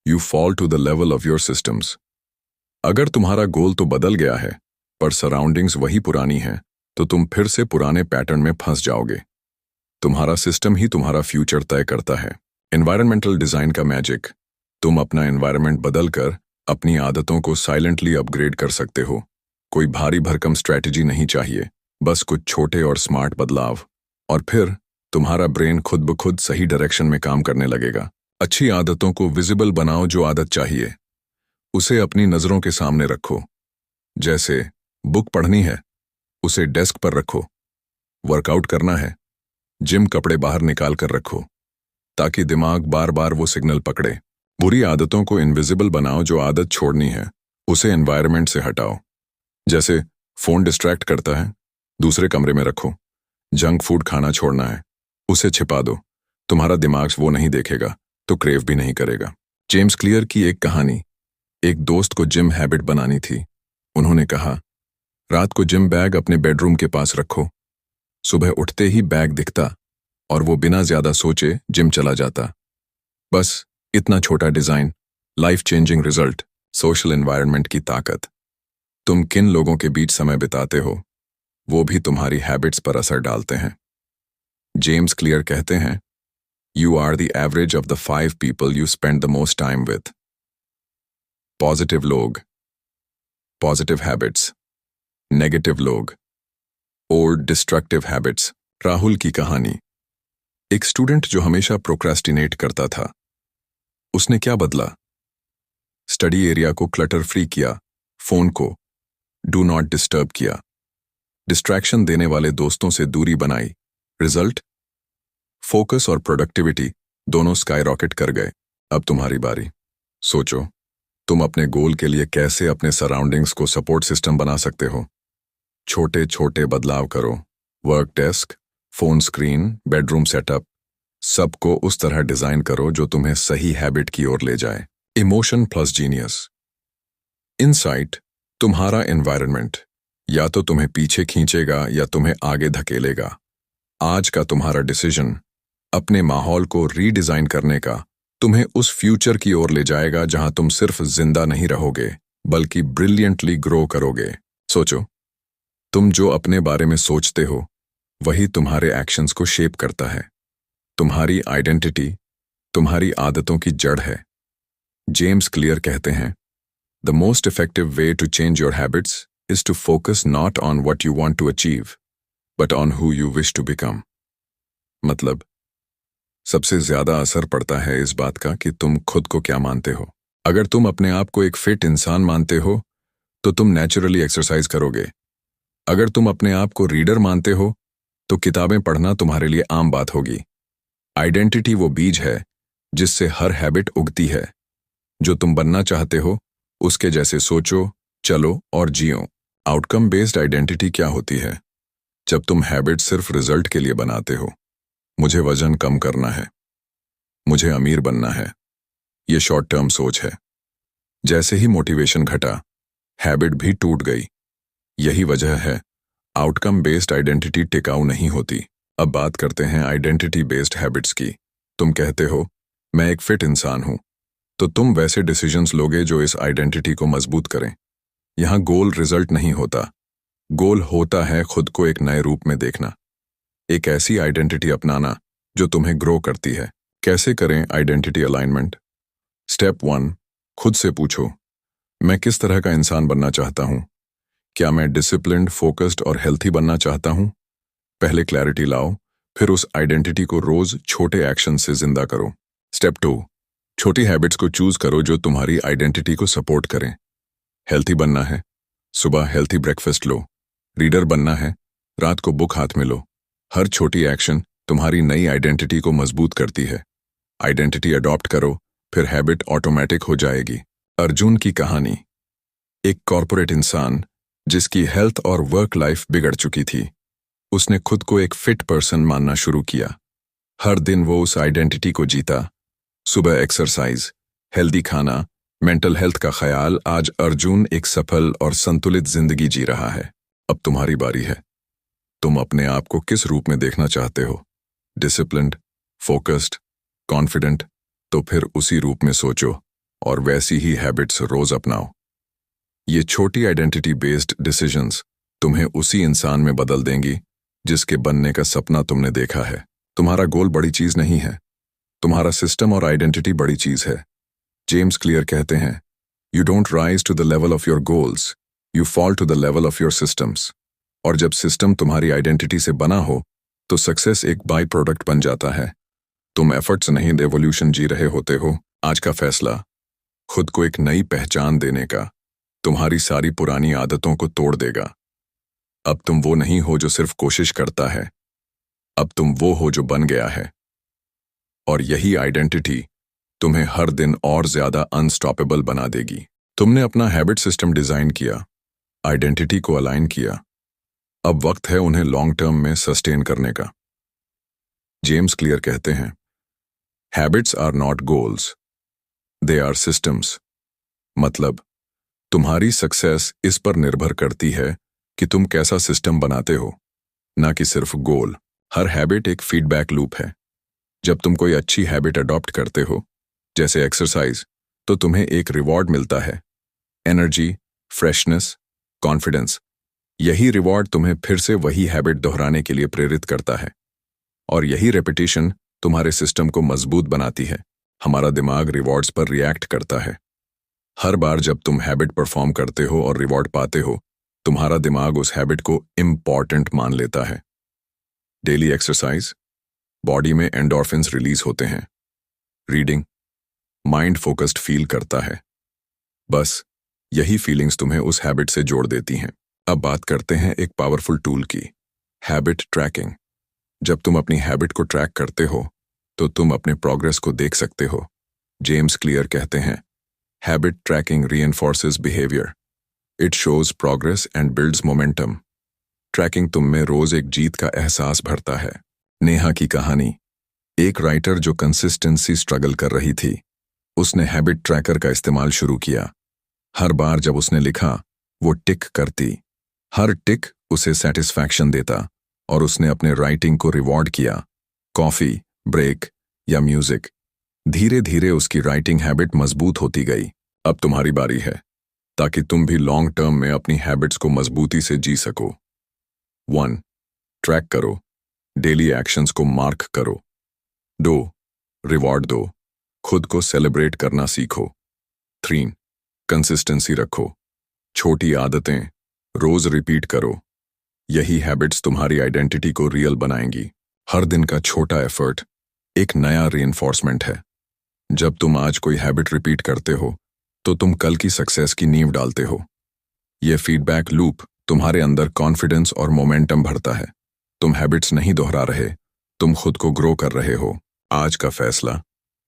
you fall to the level of your systems. अगर तुम्हारा गोल तो बदल गया है पर सराउंडिंग्स वही पुरानी हैं, तो तुम फिर से पुराने पैटर्न में फंस जाओगे। तुम्हारा सिस्टम ही तुम्हारा फ्यूचर तय करता है। एनवायरमेंटल डिजाइन का मैजिक। तुम अपना एनवायरनमेंट बदलकर अपनी आदतों को साइलेंटली अपग्रेड कर सकते हो। कोई भारी भरकम स्ट्रैटेजी नहीं चाहिए, बस कुछ छोटे और स्मार्ट बदलाव, और फिर तुम्हारा ब्रेन खुद ब खुद सही डायरेक्शन में काम करने लगेगा। अच्छी आदतों को विजिबल बनाओ। जो आदत चाहिए उसे अपनी नजरों के सामने रखो। जैसे बुक पढ़नी है, उसे डेस्क पर रखो। वर्कआउट करना है, जिम कपड़े बाहर निकाल कर रखो, ताकि दिमाग बार बार वो सिग्नल पकड़े। बुरी आदतों को इनविजिबल बनाओ। जो आदत छोड़नी है उसे एनवायरनमेंट से हटाओ। जैसे फोन डिस्ट्रैक्ट करता है, दूसरे कमरे में रखो। जंक फूड खाना छोड़ना है, उसे छिपा दो। तुम्हारा दिमाग वो नहीं देखेगा तो क्रेव भी नहीं करेगा। जेम्स क्लियर की एक कहानी। एक दोस्त को जिम हैबिट बनानी थी। उन्होंने कहा, रात को जिम बैग अपने बेडरूम के पास रखो। सुबह उठते ही बैग दिखता और वो बिना ज्यादा सोचे जिम चला जाता। बस इतना छोटा design, life changing result. Social environment की ताकत। तुम किन लोगों के बीच समय बिताते हो वो भी तुम्हारी हैबिट्स पर असर डालते हैं। जेम्स क्लियर कहते हैं, you are the average of the 5 people you spend the most time with. Positive लोग, पॉजिटिव हैबिट्स, नेगेटिव लोग, और डिस्ट्रक्टिव हैबिट्स। राहुल की कहानी। एक स्टूडेंट जो हमेशा प्रोक्रेस्टिनेट करता था, उसने क्या बदला? स्टडी एरिया को क्लटर फ्री किया, फोन को डू नॉट डिस्टर्ब किया, डिस्ट्रैक्शन देने वाले दोस्तों से दूरी बनाई। रिजल्ट? फोकस और प्रोडक्टिविटी दोनों स्काई रॉकेट कर गए। अब तुम्हारी बारी। सोचो, तुम अपने गोल के लिए कैसे अपने सराउंडिंग्स को सपोर्ट सिस्टम बना सकते हो। छोटे छोटे बदलाव करो। Work desk, phone screen, bedroom setup, सबको उस तरह डिजाइन करो जो तुम्हें सही हैबिट की ओर ले जाए। Emotion plus genius. इनसाइट, तुम्हारा एनवायरनमेंट या तो तुम्हें पीछे खींचेगा या तुम्हें आगे धकेलेगा। आज का तुम्हारा डिसीजन अपने माहौल को रीडिजाइन करने का तुम्हें उस फ्यूचर की ओर ले जाएगा जहां तुम सिर्फ जिंदा नहीं रहोगे बल्कि ब्रिलियंटली ग्रो करोगे। सोचो, तुम जो अपने बारे में सोचते हो वही तुम्हारे एक्शंस को शेप करता है। तुम्हारी आइडेंटिटी तुम्हारी आदतों की जड़ है। जेम्स क्लियर कहते हैं, the most effective way to change your habits is to focus not on what you want to achieve but on who you wish to become. मतलब सबसे ज्यादा असर पड़ता है इस बात का कि तुम खुद को क्या मानते हो। अगर तुम अपने आप को एक फिट इंसान मानते हो तो तुम नेचुरली एक्सरसाइज करोगे। अगर तुम अपने आप को रीडर मानते हो तो किताबें पढ़ना तुम्हारे लिए आम बात होगी। आइडेंटिटी वो बीज है जिससे हर हैबिट उगती है। जो तुम बनना चाहते हो उसके जैसे सोचो, चलो और जियो। आउटकम बेस्ड आइडेंटिटी क्या होती है? जब तुम हैबिट सिर्फ रिजल्ट के लिए बनाते हो, मुझे वजन कम करना है, मुझे अमीर बनना है, ये शॉर्ट टर्म सोच है। जैसे ही मोटिवेशन घटा, हैबिट भी टूट गई। यही वजह है आउटकम बेस्ड आइडेंटिटी टिकाऊ नहीं होती। अब बात करते हैं आइडेंटिटी बेस्ड हैबिट्स की। तुम कहते हो मैं एक फिट इंसान हूं, तो तुम वैसे डिसीजंस लोगे जो इस आइडेंटिटी को मजबूत करें। यहां गोल रिजल्ट नहीं होता, गोल होता है खुद को एक नए रूप में देखना, एक ऐसी आइडेंटिटी अपनाना जो तुम्हें ग्रो करती है। कैसे करें आइडेंटिटी अलाइनमेंट? स्टेप 1, खुद से पूछो, मैं किस तरह का इंसान बनना चाहता हूं? क्या मैं डिसिप्लिन्ड, फोकस्ड और हेल्थी बनना चाहता हूं? पहले क्लैरिटी लाओ, फिर उस आइडेंटिटी को रोज छोटे एक्शन से जिंदा करो। स्टेप 2, छोटी हैबिट्स को चूज करो जो तुम्हारी आइडेंटिटी को सपोर्ट करें। हेल्थी बनना है, सुबह हेल्थी ब्रेकफास्ट लो। रीडर बनना है, रात को बुक हाथ में लो। हर छोटी एक्शन तुम्हारी नई आइडेंटिटी को मजबूत करती है। आइडेंटिटी अडॉप्ट करो, फिर हैबिट ऑटोमेटिक हो जाएगी। अर्जुन की कहानी। एक कॉर्पोरेट इंसान जिसकी हेल्थ और वर्क लाइफ बिगड़ चुकी थी, उसने खुद को एक फिट पर्सन मानना शुरू किया। हर दिन वो उस आइडेंटिटी को जीता। सुबह एक्सरसाइज, हेल्दी खाना, मेंटल हेल्थ का ख्याल। आज अर्जुन एक सफल और संतुलित जिंदगी जी रहा है। अब तुम्हारी बारी है। तुम अपने आप को किस रूप में देखना चाहते हो? Disciplined, focused, confident? तो फिर उसी रूप में सोचो और वैसी ही हैबिट्स रोज अपनाओ। ये छोटी आइडेंटिटी बेस्ड डिसीजंस तुम्हें उसी इंसान में बदल देंगी जिसके बनने का सपना तुमने देखा है। तुम्हारा गोल बड़ी चीज नहीं है, तुम्हारा सिस्टम और आइडेंटिटी बड़ी चीज है। जेम्स क्लियर कहते हैं, you don't rise to the level of your goals, you fall to the level of your systems. और जब सिस्टम तुम्हारी आइडेंटिटी से बना हो तो सक्सेस एक बाई प्रोडक्ट बन जाता है। तुम एफर्ट्स नहीं, रेवोल्यूशन जी रहे होते हो। आज का फैसला खुद को एक नई पहचान देने का तुम्हारी सारी पुरानी आदतों को तोड़ देगा। अब तुम वो नहीं हो जो सिर्फ कोशिश करता है, अब तुम वो हो जो बन गया है। और यही आइडेंटिटी तुम्हें हर दिन और ज्यादा अनस्टॉपेबल बना देगी। तुमने अपना हैबिट सिस्टम डिजाइन किया, आइडेंटिटी को अलाइन किया। अब वक्त है उन्हें लॉन्ग टर्म में सस्टेन करने का। जेम्स क्लियर कहते हैं, habits are not goals, they are systems. मतलब तुम्हारी सक्सेस इस पर निर्भर करती है कि तुम कैसा सिस्टम बनाते हो, ना कि सिर्फ गोल। हर हैबिट एक फीडबैक लूप है। जब तुम कोई अच्छी हैबिट अडॉप्ट करते हो, जैसे एक्सरसाइज, तो तुम्हें एक रिवॉर्ड मिलता है, एनर्जी, फ्रेशनेस, कॉन्फिडेंस। यही रिवॉर्ड तुम्हें फिर से वही हैबिट दोहराने के लिए प्रेरित करता है और यही रेपिटेशन तुम्हारे सिस्टम को मजबूत बनाती है। हमारा दिमाग रिवॉर्ड्स पर रिएक्ट करता है। हर बार जब तुम हैबिट परफॉर्म करते हो और रिवॉर्ड पाते हो, तुम्हारा दिमाग उस हैबिट को इम्पॉर्टेंट मान लेता है। डेली एक्सरसाइज, बॉडी में एंडोर्फिन्स रिलीज होते हैं। रीडिंग, माइंड फोकस्ड फील करता है। बस यही फीलिंग्स तुम्हें उस हैबिट से जोड़ देती हैं। अब बात करते हैं एक पावरफुल टूल की, हैबिट ट्रैकिंग। जब तुम अपनी हैबिट को ट्रैक करते हो तो तुम अपने प्रोग्रेस को देख सकते हो। जेम्स क्लियर कहते हैं, habit tracking reinforces behavior. It shows progress and builds momentum. Tracking तुम में रोज एक जीत का एहसास भरता है। नेहा की कहानी। एक राइटर जो कंसिस्टेंसी स्ट्रगल कर रही थी, उसने हैबिट ट्रैकर का इस्तेमाल शुरू किया। हर बार जब उसने लिखा, वो टिक करती। हर टिक उसे सेटिस्फैक्शन देता और उसने अपने राइटिंग को रिवॉर्ड किया, कॉफी, ब्रेक या म्यूजिक। धीरे धीरे उसकी राइटिंग हैबिट मजबूत होती गई। अब तुम्हारी बारी है, ताकि तुम भी लॉन्ग टर्म में अपनी हैबिट्स को मजबूती से जी सको। 1. ट्रैक करो, डेली एक्शंस को मार्क करो। 2. रिवॉर्ड दो, खुद को सेलिब्रेट करना सीखो। 3. कंसिस्टेंसी रखो, छोटी आदतें रोज रिपीट करो। यही हैबिट्स तुम्हारी आइडेंटिटी को रियल बनाएंगी। हर दिन का छोटा एफर्ट एक नया रीइंफोर्समेंट है। जब तुम आज कोई हैबिट रिपीट करते हो, तो तुम कल की सक्सेस की नींव डालते हो। यह फीडबैक लूप तुम्हारे अंदर कॉन्फिडेंस और मोमेंटम भरता है। तुम हैबिट्स नहीं दोहरा रहे, तुम खुद को ग्रो कर रहे हो। आज का फैसला,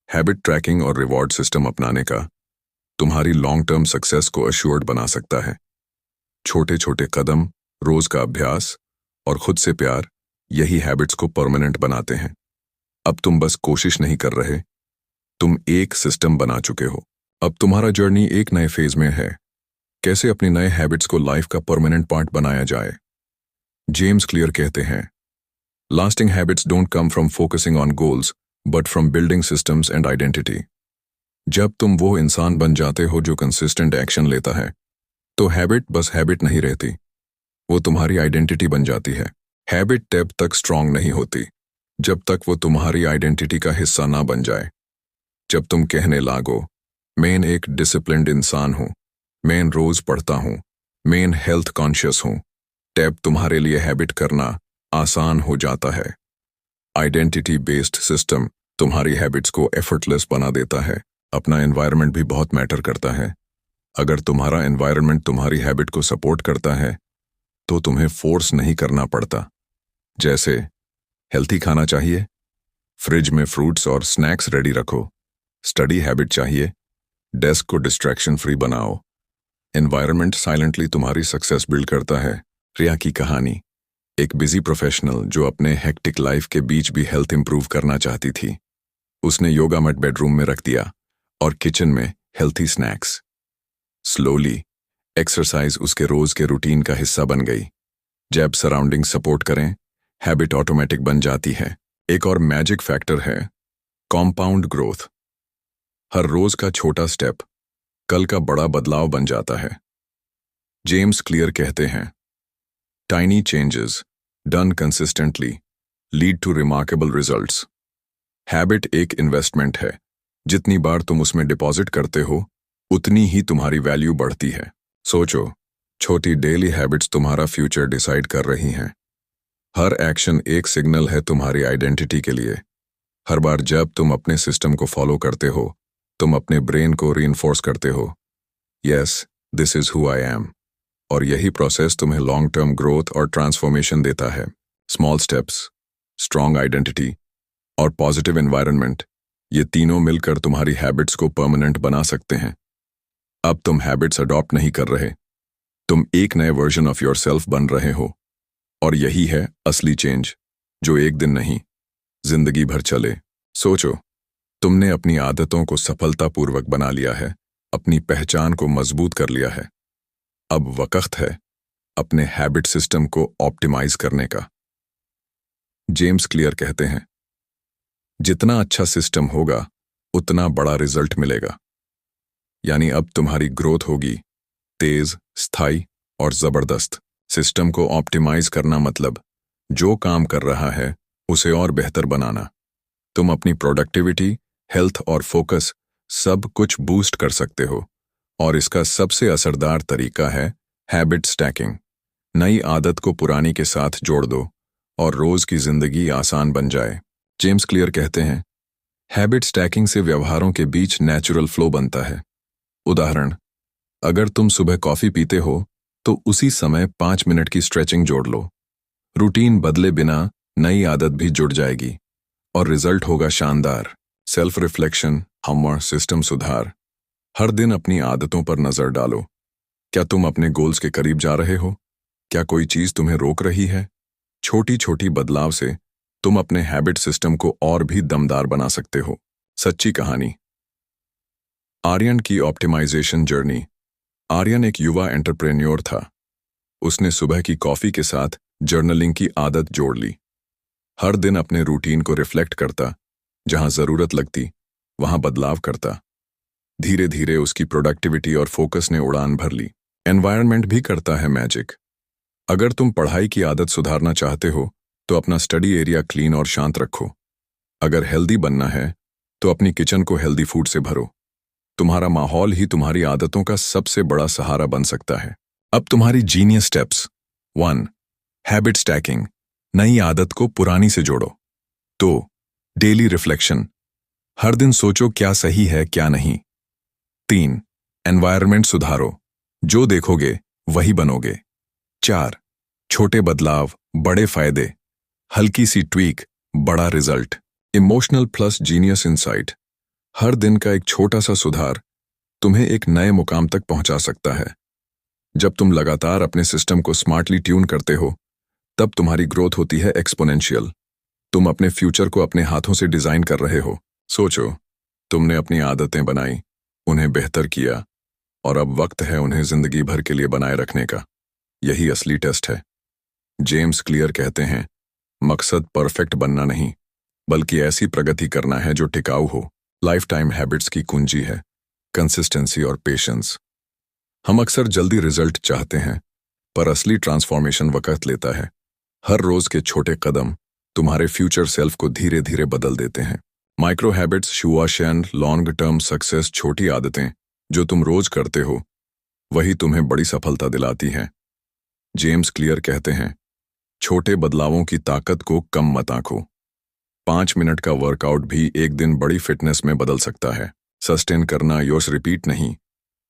हैबिट ट्रैकिंग और रिवॉर्ड सिस्टम अपनाने का, तुम्हारी लॉन्ग टर्म सक्सेस को अश्योर्ड बना सकता है। छोटे छोटे कदम, रोज का अभ्यास और खुद से प्यार, यही हैबिट्स को परमानेंट बनाते हैं। अब तुम बस कोशिश नहीं कर रहे, तुम एक सिस्टम बना चुके हो। अब तुम्हारा जर्नी एक नए फेज में है। कैसे अपनी नए हैबिट्स को लाइफ का परमानेंट पार्ट बनाया जाए। जेम्स क्लियर कहते हैं, lasting habits don't come from focusing on goals but from building systems and identity. जब तुम वो इंसान बन जाते हो जो कंसिस्टेंट एक्शन लेता है, तो हैबिट बस हैबिट नहीं रहती, वो तुम्हारी आइडेंटिटी बन जाती है। हैबिट तब तक स्ट्रांग नहीं होती जब तक वो तुम्हारी आइडेंटिटी का हिस्सा ना बन जाए। जब तुम कहने लागो, मैं एक डिसिप्लिन्ड इंसान हूं, मैं रोज पढ़ता हूं, मैं हेल्थ कॉन्शियस हूं, तब तुम्हारे लिए हैबिट करना आसान हो जाता है। आइडेंटिटी बेस्ड सिस्टम तुम्हारी हैबिट्स को एफर्टलेस बना देता है। अपना एनवायरनमेंट भी बहुत मैटर करता है। अगर तुम्हारा एनवायरनमेंट तुम्हारी हैबिट को सपोर्ट करता है, तो तुम्हें फोर्स नहीं करना पड़ता। जैसे हेल्थी खाना चाहिए, फ्रिज में फ्रूट्स और स्नैक्स रेडी रखो। स्टडी हैबिट चाहिए, डेस्क को डिस्ट्रैक्शन फ्री बनाओ। एनवायरनमेंट साइलेंटली तुम्हारी सक्सेस बिल्ड करता है। रिया की कहानी। एक बिजी प्रोफेशनल जो अपने हेक्टिक लाइफ के बीच भी हेल्थ इंप्रूव करना चाहती थी। उसने योगा मैट बेडरूम में रख दिया और किचन में हेल्थी स्नैक्स। स्लोली एक्सरसाइज उसके रोज के रूटीन का हिस्सा बन गई। जब सराउंडिंग सपोर्ट करें, हैबिट ऑटोमेटिक बन जाती है। एक और मैजिक फैक्टर है कॉम्पाउंड ग्रोथ। हर रोज का छोटा स्टेप कल का बड़ा बदलाव बन जाता है। जेम्स क्लियर कहते हैं, tiny changes done consistently lead to remarkable results. Habit एक इन्वेस्टमेंट है, जितनी बार तुम उसमें डिपॉजिट करते हो, उतनी ही तुम्हारी वैल्यू बढ़ती है। सोचो, छोटी डेली हैबिट्स तुम्हारा फ्यूचर डिसाइड कर रही हैं। हर एक्शन एक सिग्नल है तुम्हारी आइडेंटिटी के लिए। हर बार जब तुम अपने सिस्टम को फॉलो करते हो, तुम अपने ब्रेन को रीइंफोर्स करते हो, yes, this is who I am. और यही प्रोसेस तुम्हें लॉन्ग टर्म ग्रोथ और ट्रांसफॉर्मेशन देता है। स्मॉल स्टेप्स, स्ट्रॉन्ग आइडेंटिटी और पॉजिटिव एनवायरनमेंट, ये तीनों मिलकर तुम्हारी हैबिट्स को परमानेंट बना सकते हैं। अब तुम हैबिट्स अडॉप्ट नहीं कर रहे, तुम एक नए वर्जन ऑफ योरसेल्फ बन रहे हो। और यही है असली चेंज, जो एक दिन नहीं, जिंदगी भर चले। सोचो, तुमने अपनी आदतों को सफलतापूर्वक बना लिया है, अपनी पहचान को मजबूत कर लिया है। अब वक्त है अपने हैबिट सिस्टम को ऑप्टिमाइज करने का। जेम्स क्लियर कहते हैं, जितना अच्छा सिस्टम होगा, उतना बड़ा रिजल्ट मिलेगा। यानी अब तुम्हारी ग्रोथ होगी तेज, स्थायी और जबरदस्त। सिस्टम को ऑप्टिमाइज करना मतलब जो काम कर रहा है उसे और बेहतर बनाना। तुम अपनी प्रोडक्टिविटी, हेल्थ और फोकस सब कुछ बूस्ट कर सकते हो। और इसका सबसे असरदार तरीका है हैबिट स्टैकिंग। नई आदत को पुरानी के साथ जोड़ दो और रोज की जिंदगी आसान बन जाए। जेम्स क्लियर कहते हैं, हैबिट स्टैकिंग से व्यवहारों के बीच नेचुरल फ्लो बनता है। उदाहरण, अगर तुम सुबह कॉफी पीते हो, तो उसी समय 5 मिनट की स्ट्रेचिंग जोड़ लो। रूटीन बदले बिना नई आदत भी जुड़ जाएगी और रिजल्ट होगा शानदार। सेल्फ रिफ्लेक्शन, हमर सिस्टम सुधार। हर दिन अपनी आदतों पर नजर डालो। क्या तुम अपने गोल्स के करीब जा रहे हो? क्या कोई चीज तुम्हें रोक रही है? छोटी छोटी बदलाव से तुम अपने हैबिट सिस्टम को और भी दमदार बना सकते हो। सच्ची कहानी। आर्यन की ऑप्टिमाइजेशन जर्नी। आर्यन एक युवा एंटरप्रेन्योर था। उसने सुबह की कॉफी के साथ जर्नलिंग की आदत जोड़ ली। हर दिन अपने रूटीन को रिफ्लेक्ट करता, जहां जरूरत लगती वहां बदलाव करता। धीरे धीरे उसकी प्रोडक्टिविटी और फोकस ने उड़ान भर ली। एनवायरनमेंट भी करता है मैजिक। अगर तुम पढ़ाई की आदत सुधारना चाहते हो तो अपना स्टडी एरिया क्लीन और शांत रखो। अगर हेल्दी बनना है तो अपनी किचन को हेल्दी फूड से भरो। तुम्हारा माहौल ही तुम्हारी आदतों का सबसे बड़ा सहारा बन सकता है। अब तुम्हारी जीनियस स्टेप्स। 1. Habit stacking. नई आदत को पुरानी से जोड़ो। 2. Daily reflection. हर दिन सोचो क्या सही है क्या नहीं। 3. एनवायरनमेंट सुधारो। जो देखोगे वही बनोगे। 4. छोटे बदलाव बड़े फायदे। हल्की सी ट्वीक बड़ा result. Emotional plus genius insight. हर दिन का एक छोटा सा सुधार तुम्हें एक नए मुकाम तक पहुंचा सकता है। जब तुम लगातार अपने सिस्टम को स्मार्टली ट्यून करते हो तब तुम्हारी ग्रोथ होती है एक्सपोनेंशियल। तुम अपने फ्यूचर को अपने हाथों से डिजाइन कर रहे हो। सोचो, तुमने अपनी आदतें बनाई, उन्हें बेहतर किया और अब वक्त है उन्हें जिंदगी भर के लिए बनाए रखने का। यही असली टेस्ट है। जेम्स क्लियर कहते हैं, मकसद परफेक्ट बनना नहीं बल्कि ऐसी प्रगति करना है जो टिकाऊ हो। लाइफ टाइम हैबिट्स की कुंजी है कंसिस्टेंसी और पेशेंस। हम अक्सर जल्दी रिजल्ट चाहते हैं पर असली ट्रांसफॉर्मेशन वक्त लेता है। हर रोज के छोटे कदम तुम्हारे फ्यूचर सेल्फ को धीरे धीरे बदल देते हैं। माइक्रो हैबिट्स शुआशन लॉन्ग टर्म सक्सेस। छोटी आदतें जो तुम रोज करते हो वही तुम्हें बड़ी सफलता दिलाती हैं। जेम्स क्लियर कहते हैं, छोटे बदलावों की ताकत को कम मत आंको। 5 मिनट का वर्कआउट भी एक दिन बड़ी फिटनेस में बदल सकता है। सस्टेन करना योर्स रिपीट नहीं।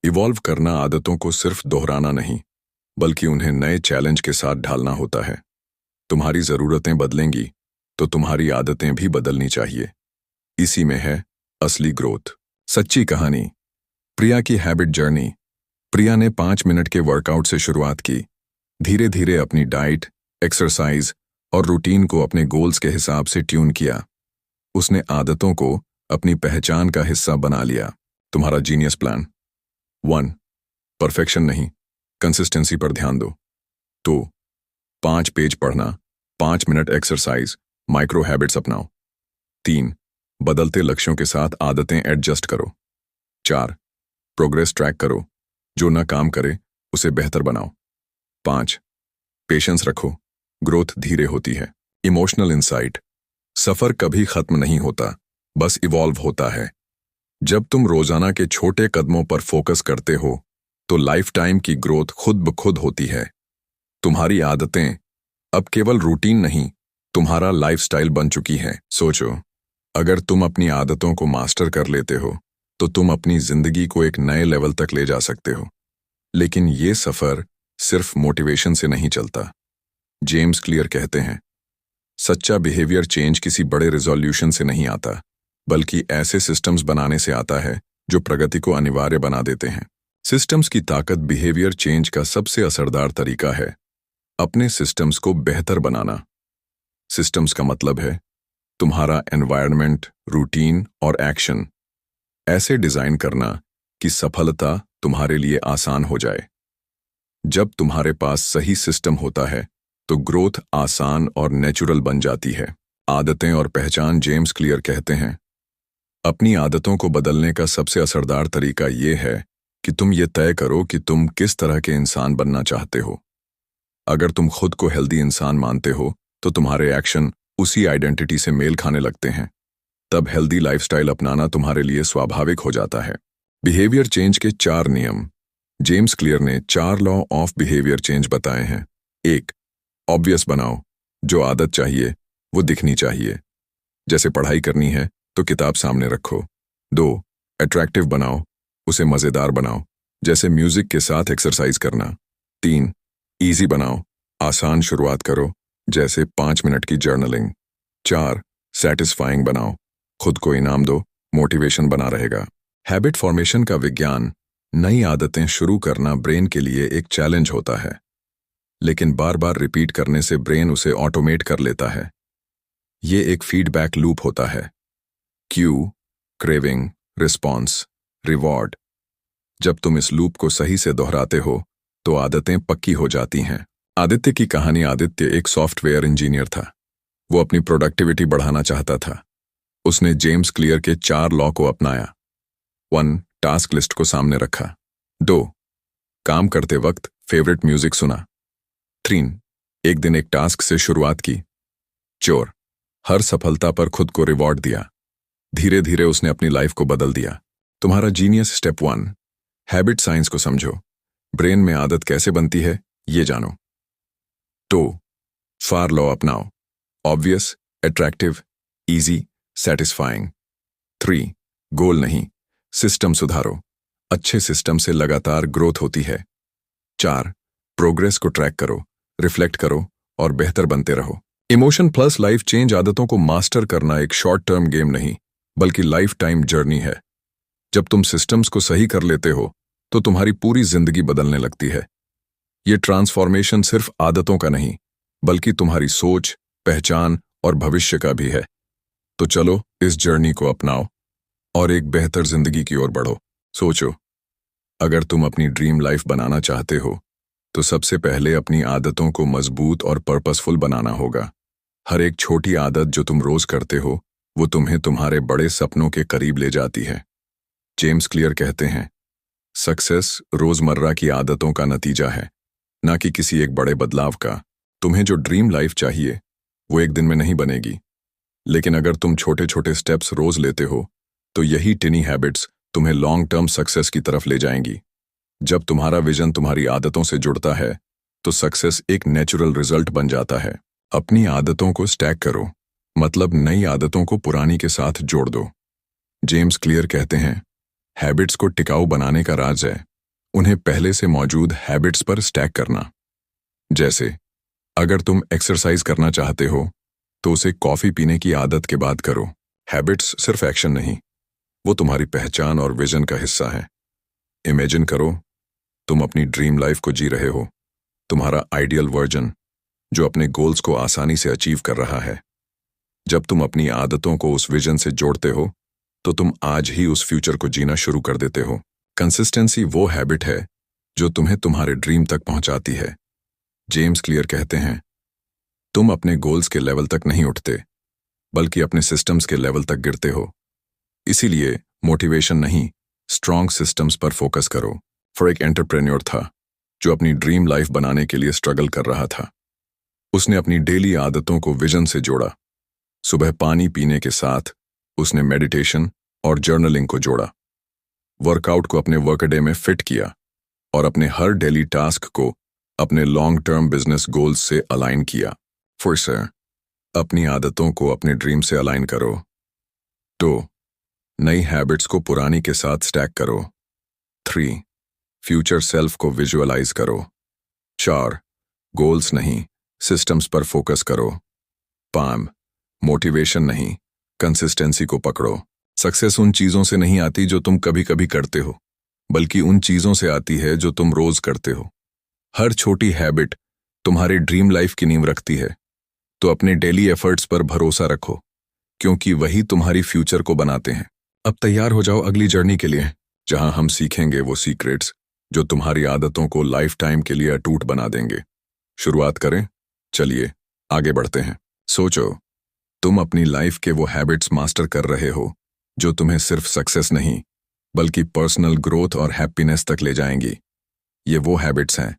इवॉल्व करना आदतों को सिर्फ दोहराना नहीं बल्कि उन्हें नए चैलेंज के साथ ढालना होता है। तुम्हारी जरूरतें बदलेंगी तो तुम्हारी आदतें भी बदलनी चाहिए। इसी में है असली ग्रोथ। सच्ची कहानी। प्रिया की हैबिट जर्नी। प्रिया ने 5 मिनट के वर्कआउट से शुरुआत की। धीरे धीरे अपनी डाइट, एक्सरसाइज और रूटीन को अपने गोल्स के हिसाब से ट्यून किया। उसने आदतों को अपनी पहचान का हिस्सा बना लिया। तुम्हारा जीनियस प्लान। 1. परफेक्शन नहीं, कंसिस्टेंसी पर ध्यान दो। 2. 5 पेज पढ़ना, 5 मिनट एक्सरसाइज, माइक्रो हैबिट्स अपनाओ। 3. बदलते लक्ष्यों के साथ आदतें एडजस्ट करो। 4. प्रोग्रेस ट्रैक करो, जो न काम करे उसे बेहतर बनाओ। 5. पेशेंस रखो, ग्रोथ धीरे होती है। Emotional insight. सफर कभी खत्म नहीं होता, बस इवॉल्व होता है। जब तुम रोजाना के छोटे कदमों पर फोकस करते हो तो लाइफ टाइम की ग्रोथ खुद ब खुद होती है। तुम्हारी आदतें अब केवल रूटीन नहीं, तुम्हारा लाइफस्टाइल बन चुकी हैं। सोचो, अगर तुम अपनी आदतों को मास्टर कर लेते हो तो तुम अपनी जिंदगी को एक नए लेवल तक ले जा सकते हो। लेकिन ये सफर सिर्फ मोटिवेशन से नहीं चलता। जेम्स क्लियर कहते हैं, सच्चा बिहेवियर चेंज किसी बड़े रिजोल्यूशन से नहीं आता बल्कि ऐसे सिस्टम्स बनाने से आता है जो प्रगति को अनिवार्य बना देते हैं। सिस्टम्स की ताकत बिहेवियर चेंज का सबसे असरदार तरीका है। अपने सिस्टम्स को बेहतर बनाना। सिस्टम्स का मतलब है तुम्हारा एनवायरनमेंट, रूटीन और एक्शन ऐसे डिजाइन करना कि सफलता तुम्हारे लिए आसान हो जाए। जब तुम्हारे पास सही सिस्टम होता है तो ग्रोथ आसान और नेचुरल बन जाती है। आदतें और पहचान। जेम्स क्लियर कहते हैं, अपनी आदतों को बदलने का सबसे असरदार तरीका यह है कि तुम ये तय करो कि तुम किस तरह के इंसान बनना चाहते हो। अगर तुम खुद को हेल्दी इंसान मानते हो तो तुम्हारे एक्शन उसी आइडेंटिटी से मेल खाने लगते हैं। तब हेल्दी लाइफस्टाइल अपनाना तुम्हारे लिए स्वाभाविक हो जाता है। बिहेवियर चेंज के 4 नियम। जेम्स क्लियर ने 4 लॉ ऑफ बिहेवियर चेंज बताए हैं। 1. ऑब्वियस बनाओ, जो आदत चाहिए वो दिखनी चाहिए। जैसे पढ़ाई करनी है तो किताब सामने रखो। 2. अट्रैक्टिव बनाओ, उसे मजेदार बनाओ, जैसे म्यूजिक के साथ एक्सरसाइज करना। 3. इजी बनाओ, आसान शुरुआत करो, जैसे 5 मिनट की जर्नलिंग। 4. सैटिस्फाइंग बनाओ, खुद को इनाम दो, मोटिवेशन बना रहेगा। हैबिट फॉर्मेशन का विज्ञान। नई आदतें शुरू करना ब्रेन के लिए एक चैलेंज होता है, लेकिन बार बार रिपीट करने से ब्रेन उसे ऑटोमेट कर लेता है। ये एक फीडबैक लूप होता है। Q, craving, response, reward. जब तुम इस लूप को सही से दोहराते हो तो आदतें पक्की हो जाती हैं। आदित्य की कहानी। आदित्य एक सॉफ्टवेयर इंजीनियर था। वो अपनी प्रोडक्टिविटी बढ़ाना चाहता था। उसने जेम्स क्लियर के 4 लॉ को अपनाया। 1. टास्क लिस्ट को सामने रखा। 2. काम करते वक्त फेवरेट म्यूजिक सुना। 3. एक दिन एक टास्क से शुरुआत की। 4. हर सफलता पर खुद को रिवॉर्ड दिया। धीरे धीरे उसने अपनी लाइफ को बदल दिया। तुम्हारा जीनियस स्टेप 1। हैबिट साइंस को समझो। ब्रेन में आदत कैसे बनती है ये जानो। 2. फार लॉ अपनाओ। Obvious, attractive, easy, satisfying. 3. गोल नहीं, सिस्टम सुधारो। अच्छे सिस्टम से लगातार ग्रोथ होती है। 4. प्रोग्रेस को ट्रैक करो, रिफ्लेक्ट करो और बेहतर बनते रहो। Emotion plus life change. आदतों को मास्टर करना एक शॉर्ट टर्म गेम नहीं बल्कि लाइफ टाइम जर्नी है। जब तुम सिस्टम्स को सही कर लेते हो तो तुम्हारी पूरी जिंदगी बदलने लगती है। ये ट्रांसफॉर्मेशन सिर्फ आदतों का नहीं बल्कि तुम्हारी सोच, पहचान और भविष्य का भी है। तो चलो इस जर्नी को अपनाओ और एक बेहतर जिंदगी की ओर बढ़ो। सोचो, अगर तुम अपनी ड्रीम लाइफ बनाना चाहते हो तो सबसे पहले अपनी आदतों को मजबूत और पर्पसफुल बनाना होगा। हर एक छोटी आदत जो तुम रोज करते हो वो तुम्हें तुम्हारे बड़े सपनों के करीब ले जाती है। जेम्स क्लियर कहते हैं, सक्सेस रोजमर्रा की आदतों का नतीजा है, ना कि किसी एक बड़े बदलाव का। तुम्हें जो ड्रीम लाइफ चाहिए वो एक दिन में नहीं बनेगी, लेकिन अगर तुम छोटे छोटे स्टेप्स रोज लेते हो तो यही टिनी हैबिट्स तुम्हें लॉन्ग टर्म सक्सेस की तरफ ले जाएंगी। जब तुम्हारा विजन तुम्हारी आदतों से जुड़ता है तो सक्सेस एक नेचुरल रिजल्ट बन जाता है। अपनी आदतों को स्टैक करो, मतलब नई आदतों को पुरानी के साथ जोड़ दो। जेम्स क्लियर कहते हैं, हैबिट्स को टिकाऊ बनाने का राज है उन्हें पहले से मौजूद हैबिट्स पर स्टैक करना। जैसे अगर तुम एक्सरसाइज करना चाहते हो तो उसे कॉफी पीने की आदत के बाद करो। हैबिट्स सिर्फ एक्शन नहीं, वो तुम्हारी पहचान और विजन का हिस्सा है। इमेजिन करो तुम अपनी ड्रीम लाइफ को जी रहे हो, तुम्हारा आइडियल वर्जन जो अपने गोल्स को आसानी से अचीव कर रहा है। जब तुम अपनी आदतों को उस विजन से जोड़ते हो तो तुम आज ही उस फ्यूचर को जीना शुरू कर देते हो। कंसिस्टेंसी वो हैबिट है जो तुम्हें तुम्हारे ड्रीम तक पहुंचाती है। जेम्स क्लियर कहते हैं, तुम अपने गोल्स के लेवल तक नहीं उठते बल्कि अपने सिस्टम्स के लेवल तक गिरते हो। इसीलिए मोटिवेशन नहीं, स्ट्रॉन्ग सिस्टम्स पर फोकस करो। फॉर एक एंटरप्रेन्योर था जो अपनी ड्रीम लाइफ बनाने के लिए स्ट्रगल कर रहा था। उसने अपनी डेली आदतों को विजन से जोड़ा। सुबह पानी पीने के साथ उसने मेडिटेशन और जर्नलिंग को जोड़ा। वर्कआउट को अपने वर्कडे में फिट किया और अपने हर डेली टास्क को अपने लॉन्ग टर्म बिजनेस गोल्स से अलाइन किया। फिर से अपनी आदतों को अपने ड्रीम से अलाइन करो। 2. नई हैबिट्स को पुरानी के साथ स्टैक करो। 3. फ्यूचर सेल्फ को विजुअलाइज करो। 4. गोल्स नहीं, सिस्टम्स पर फोकस करो। 5. मोटिवेशन नहीं, कंसिस्टेंसी को पकड़ो। सक्सेस उन चीजों से नहीं आती जो तुम कभी कभी करते हो, बल्कि उन चीजों से आती है जो तुम रोज करते हो। हर छोटी हैबिट तुम्हारी ड्रीम लाइफ की नींव रखती है। तो अपने डेली एफर्ट्स पर भरोसा रखो, क्योंकि वही तुम्हारी फ्यूचर को बनाते हैं। अब तैयार हो जाओ अगली जर्नी के लिए, जहां हम सीखेंगे वो सीक्रेट्स जो तुम्हारी आदतों को लाइफ टाइम के लिए अटूट बना देंगे। शुरुआत करें? चलिए आगे बढ़ते हैं। सोचो, तुम अपनी लाइफ के वो हैबिट्स मास्टर कर रहे हो जो तुम्हें सिर्फ सक्सेस नहीं बल्कि पर्सनल ग्रोथ और हैप्पीनेस तक ले जाएंगी। ये वो हैबिट्स हैं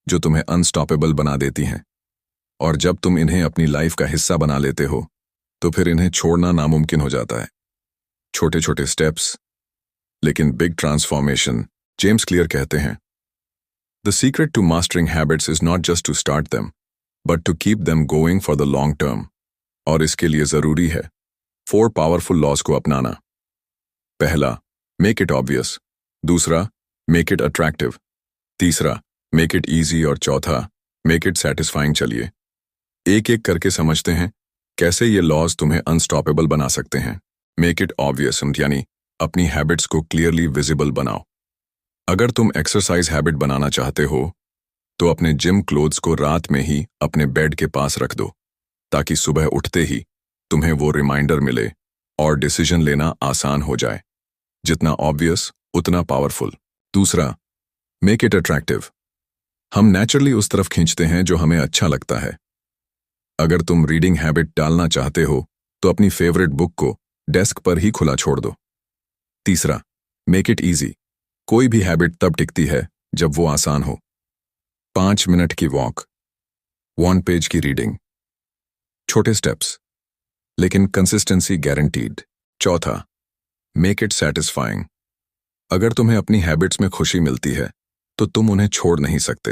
जो तुम्हें अनस्टॉपेबल बना देती हैं, और जब तुम इन्हें अपनी लाइफ का हिस्सा बना लेते हो तो फिर इन्हें छोड़ना नामुमकिन हो जाता है। छोटे छोटे स्टेप्स लेकिन बिग ट्रांसफॉर्मेशन। जेम्स क्लियर कहते हैं, the secret to mastering habits is not just to start them but to keep them going for the long term. और इसके लिए जरूरी है 4 पावरफुल लॉज को अपनाना। पहला, मेक इट ऑब्वियस। दूसरा, मेक इट अट्रैक्टिव। तीसरा, मेक इट ईजी। और चौथा, मेक इट सेटिस्फाइंग। चलिए एक एक करके समझते हैं कैसे ये लॉज तुम्हें अनस्टॉपेबल बना सकते हैं। मेक इट ऑब्वियस यानी अपनी हैबिट्स को क्लियरली विजिबल बनाओ। अगर तुम एक्सरसाइज हैबिट बनाना चाहते हो तो अपने जिम क्लोथ्स को रात में ही अपने बेड के पास रख दो, ताकि सुबह उठते ही तुम्हें वो रिमाइंडर मिले और डिसीजन लेना आसान हो जाए। जितना ऑब्वियस उतना पावरफुल। दूसरा, मेक इट अट्रैक्टिव। हम नेचुरली उस तरफ खींचते हैं जो हमें अच्छा लगता है। अगर तुम रीडिंग हैबिट डालना चाहते हो तो अपनी फेवरेट बुक को डेस्क पर ही खुला छोड़ दो। तीसरा, मेक इट ईजी। कोई भी हैबिट तब टिकती है जब वो आसान हो। 5 मिनट की वॉक, 1 पेज की रीडिंग, छोटे स्टेप्स लेकिन कंसिस्टेंसी गारंटीड। चौथा, मेक इट सैटिस्फाइंग। अगर तुम्हें अपनी हैबिट्स में खुशी मिलती है तो तुम उन्हें छोड़ नहीं सकते।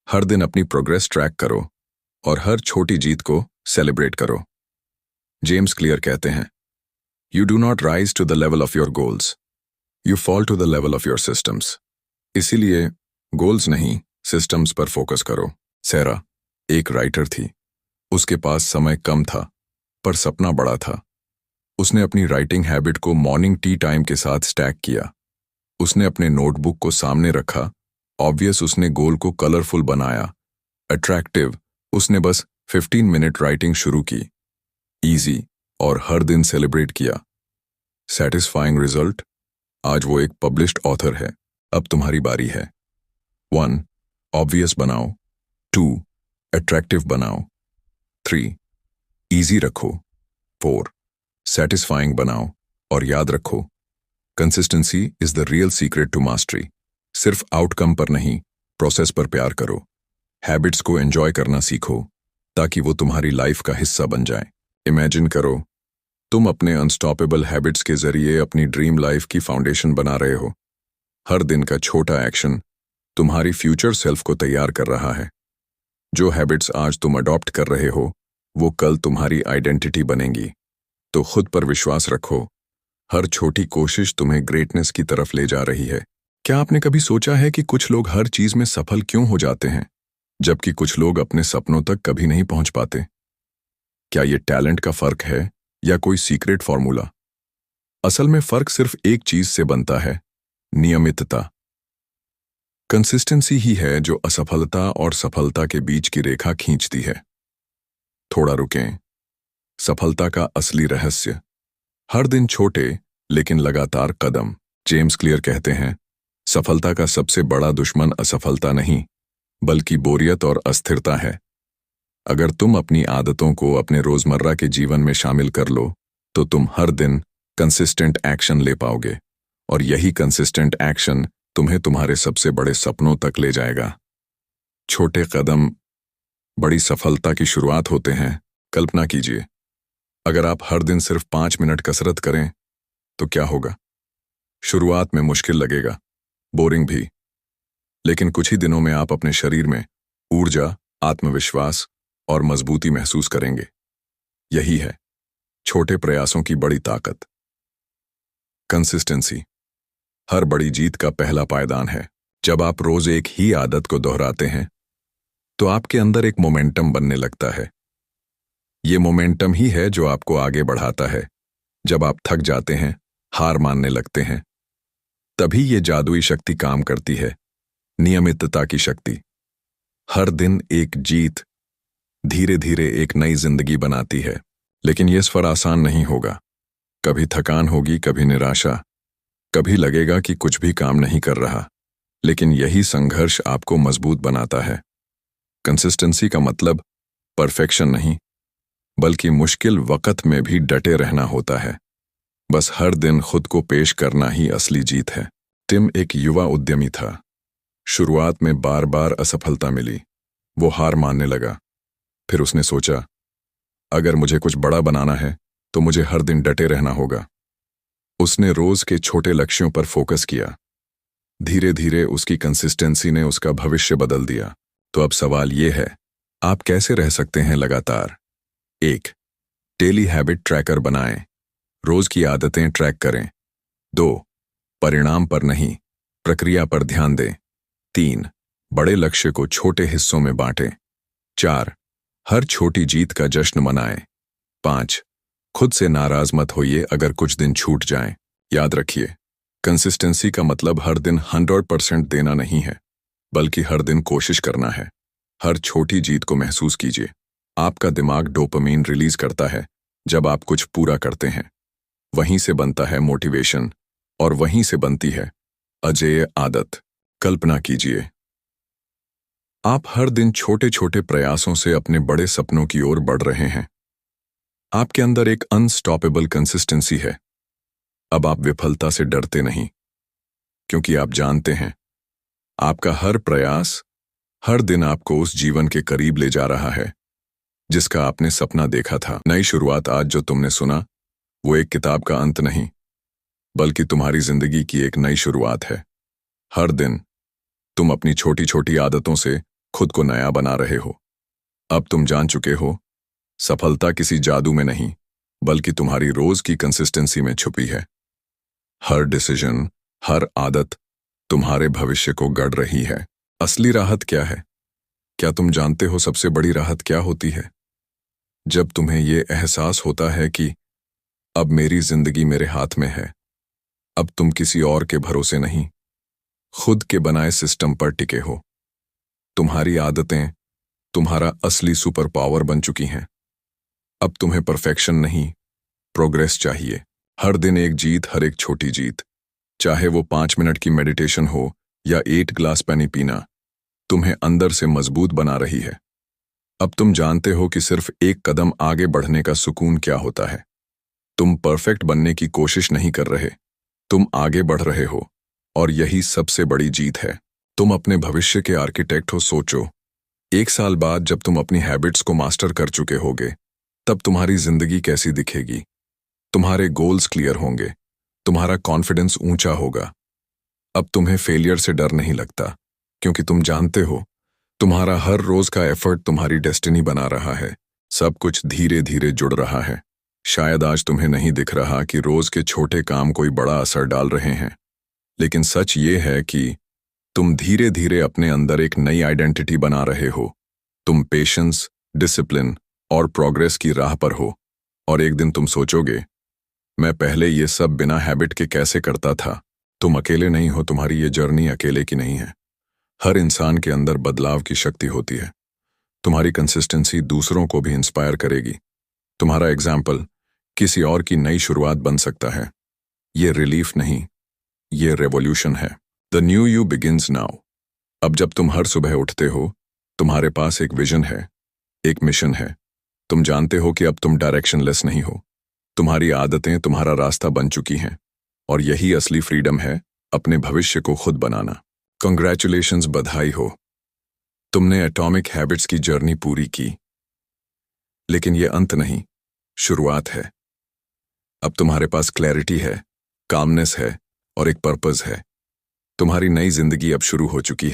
हर दिन अपनी प्रोग्रेस ट्रैक करो और हर छोटी जीत को सेलिब्रेट करो। जेम्स क्लियर कहते हैं, you do not rise to the level of your goals, you fall to the level of your systems. इसीलिए गोल्स नहीं, सिस्टम्स पर फोकस करो। सैरा एक राइटर थी। उसके पास समय कम था पर सपना बड़ा था। उसने अपनी राइटिंग हैबिट को मॉर्निंग टी टाइम के साथ स्टैक किया। उसने अपने नोटबुक को सामने रखा। ऑब्वियस उसने गोल को कलरफुल बनाया। अट्रैक्टिव उसने बस 15 मिनट राइटिंग शुरू की। इजी और हर दिन सेलिब्रेट किया। सैटिस्फाइंग रिजल्ट, आज वो एक पब्लिश्ड ऑथर है। अब तुम्हारी बारी है। 1 ऑब्वियस बनाओ, 2 अट्रैक्टिव बनाओ, 3 इजी रखो, 4 सैटिस्फाइंग बनाओ और याद रखो, consistency is the real secret to mastery. सिर्फ आउटकम पर नहीं, प्रोसेस पर प्यार करो। हैबिट्स को एंजॉय करना सीखो ताकि वो तुम्हारी लाइफ का हिस्सा बन जाए। इमेजिन करो तुम अपने अनस्टॉपेबल हैबिट्स के जरिए अपनी ड्रीम लाइफ की फाउंडेशन बना रहे हो। हर दिन का छोटा एक्शन तुम्हारी फ्यूचर सेल्फ को तैयार कर रहा है। जो हैबिट्स आज तुम अडॉप्ट कर रहे हो वो कल तुम्हारी आइडेंटिटी बनेंगी। तो खुद पर विश्वास रखो। हर छोटी कोशिश तुम्हें ग्रेटनेस की तरफ ले जा रही है। क्या आपने कभी सोचा है कि कुछ लोग हर चीज में सफल क्यों हो जाते हैं जबकि कुछ लोग अपने सपनों तक कभी नहीं पहुंच पाते? क्या ये टैलेंट का फर्क है या कोई सीक्रेट फॉर्मूला? असल में फर्क सिर्फ एक चीज से बनता है, नियमितता। कंसिस्टेंसी ही है जो असफलता और सफलता के बीच की रेखा खींचती है। थोड़ा रुकें। सफलता का असली रहस्य, हर दिन छोटे लेकिन लगातार कदम। जेम्स क्लियर कहते हैं, सफलता का सबसे बड़ा दुश्मन असफलता नहीं बल्कि बोरियत और अस्थिरता है। अगर तुम अपनी आदतों को अपने रोजमर्रा के जीवन में शामिल कर लो तो तुम हर दिन कंसिस्टेंट एक्शन ले पाओगे और यही कंसिस्टेंट एक्शन तुम्हें तुम्हारे सबसे बड़े सपनों तक ले जाएगा। छोटे कदम बड़ी सफलता की शुरुआत होते हैं। कल्पना कीजिए, अगर आप हर दिन सिर्फ 5 मिनट कसरत करें तो क्या होगा? शुरुआत में मुश्किल लगेगा, बोरिंग भी, लेकिन कुछ ही दिनों में आप अपने शरीर में ऊर्जा, आत्मविश्वास और मजबूती महसूस करेंगे। यही है छोटे प्रयासों की बड़ी ताकत। कंसिस्टेंसी हर बड़ी जीत का पहला पायदान है। जब आप रोज एक ही आदत को दोहराते हैं तो आपके अंदर एक मोमेंटम बनने लगता है। ये मोमेंटम ही है जो आपको आगे बढ़ाता है। जब आप थक जाते हैं, हार मानने लगते हैं, तभी ये जादुई शक्ति काम करती है, नियमितता की शक्ति। हर दिन एक जीत धीरे धीरे एक नई जिंदगी बनाती है। लेकिन ये सफर आसान नहीं होगा। कभी थकान होगी, कभी निराशा, कभी लगेगा कि कुछ भी काम नहीं कर रहा। लेकिन यही संघर्ष आपको मजबूत बनाता है। कंसिस्टेंसी का मतलब परफेक्शन नहीं बल्कि मुश्किल वक्त में भी डटे रहना होता है। बस हर दिन खुद को पेश करना ही असली जीत है। टिम एक युवा उद्यमी था। शुरुआत में बार बार असफलता मिली। वो हार मानने लगा। फिर उसने सोचा, अगर मुझे कुछ बड़ा बनाना है तो मुझे हर दिन डटे रहना होगा। उसने रोज के छोटे लक्ष्यों पर फोकस किया। धीरे धीरे उसकी कंसिस्टेंसी ने उसका भविष्य बदल दिया। तो अब सवाल ये है, आप कैसे रह सकते हैं लगातार? 1 डेली हैबिट ट्रैकर बनाएं। रोज की आदतें ट्रैक करें। 2 परिणाम पर नहीं, प्रक्रिया पर ध्यान दें। 3 बड़े लक्ष्य को छोटे हिस्सों में बांटें। 4 हर छोटी जीत का जश्न मनाएं। 5 खुद से नाराज मत होइए अगर कुछ दिन छूट जाएं। याद रखिए, कंसिस्टेंसी का मतलब हर दिन 100% देना नहीं है, बल्कि हर दिन कोशिश करना है। हर छोटी जीत को महसूस कीजिए। आपका दिमाग डोपामीन रिलीज करता है जब आप कुछ पूरा करते हैं। वहीं से बनता है मोटिवेशन और वहीं से बनती है अजेय आदत। कल्पना कीजिए, आप हर दिन छोटे छोटे प्रयासों से अपने बड़े सपनों की ओर बढ़ रहे हैं। आपके अंदर एक अनस्टॉपेबल कंसिस्टेंसी है। अब आप विफलता से डरते नहीं, क्योंकि आप जानते हैं आपका हर प्रयास हर दिन आपको उस जीवन के करीब ले जा रहा है जिसका आपने सपना देखा था। नई शुरुआत आज जो तुमने सुना वो एक किताब का अंत नहीं, बल्कि तुम्हारी जिंदगी की एक नई शुरुआत है। हर दिन तुम अपनी छोटी छोटी आदतों से खुद को नया बना रहे हो। अब तुम जान चुके हो, सफलता किसी जादू में नहीं, बल्कि तुम्हारी रोज की कंसिस्टेंसी में छुपी है। हर डिसीजन, हर आदत तुम्हारे भविष्य को गढ़ रही है। असली राहत क्या है? क्या तुम जानते हो सबसे बड़ी राहत क्या होती है? जब तुम्हें ये एहसास होता है कि अब मेरी जिंदगी मेरे हाथ में है। अब तुम किसी और के भरोसे नहीं, खुद के बनाए सिस्टम पर टिके हो। तुम्हारी आदतें तुम्हारा असली सुपर पावर बन चुकी हैं। अब तुम्हें परफेक्शन नहीं, प्रोग्रेस चाहिए। हर दिन एक जीत, हर एक छोटी जीत, चाहे वो 5 मिनट की मेडिटेशन हो या 8 ग्लास पानी पीना, तुम्हें अंदर से मजबूत बना रही है। अब तुम जानते हो कि सिर्फ एक कदम आगे बढ़ने का सुकून क्या होता है। तुम परफेक्ट बनने की कोशिश नहीं कर रहे, तुम आगे बढ़ रहे हो, और यही सबसे बड़ी जीत है। तुम अपने भविष्य के आर्किटेक्ट हो। सोचो, 1 साल बाद जब तुम अपनी हैबिट्स को मास्टर कर चुके होगे, तब तुम्हारी जिंदगी कैसी दिखेगी? तुम्हारे गोल्स क्लियर होंगे, तुम्हारा कॉन्फिडेंस ऊंचा होगा। अब तुम्हें फेलियर से डर नहीं लगता, क्योंकि तुम जानते हो तुम्हारा हर रोज का एफर्ट तुम्हारी डेस्टिनी बना रहा है। सब कुछ धीरे धीरे जुड़ रहा है। शायद आज तुम्हें नहीं दिख रहा कि रोज के छोटे काम कोई बड़ा असर डाल रहे हैं, लेकिन सच ये है कि तुम धीरे धीरे अपने अंदर एक नई आइडेंटिटी बना रहे हो। तुम पेशेंस, डिसिप्लिन और प्रोग्रेस की राह पर हो, और एक दिन तुम सोचोगे, मैं पहले ये सब बिना हैबिट के कैसे करता था। तुम अकेले नहीं हो, तुम्हारी ये जर्नी अकेले की नहीं है। हर इंसान के अंदर बदलाव की शक्ति होती है। तुम्हारी कंसिस्टेंसी दूसरों को भी इंस्पायर करेगी। तुम्हारा एग्जाम्पल किसी और की नई शुरुआत बन सकता है। ये रिलीफ नहीं, ये रेवोल्यूशन है। The new you begins now. अब जब तुम हर सुबह उठते हो, तुम्हारे पास एक विजन है, एक मिशन है। तुम जानते हो कि अब तुम डायरेक्शनलेस नहीं हो। तुम्हारी आदतें तुम्हारा रास्ता बन चुकी हैं, और यही असली फ्रीडम है, अपने भविष्य को खुद बनाना। कंग्रेचुलेशंस, बधाई हो, तुमने एटॉमिक हैबिट्स की जर्नी पूरी की। लेकिन ये अंत नहीं, शुरुआत है। अब तुम्हारे पास क्लैरिटी है, कामनेस है और एक पर्पस है। तुम्हारी नई जिंदगी अब शुरू हो चुकी है।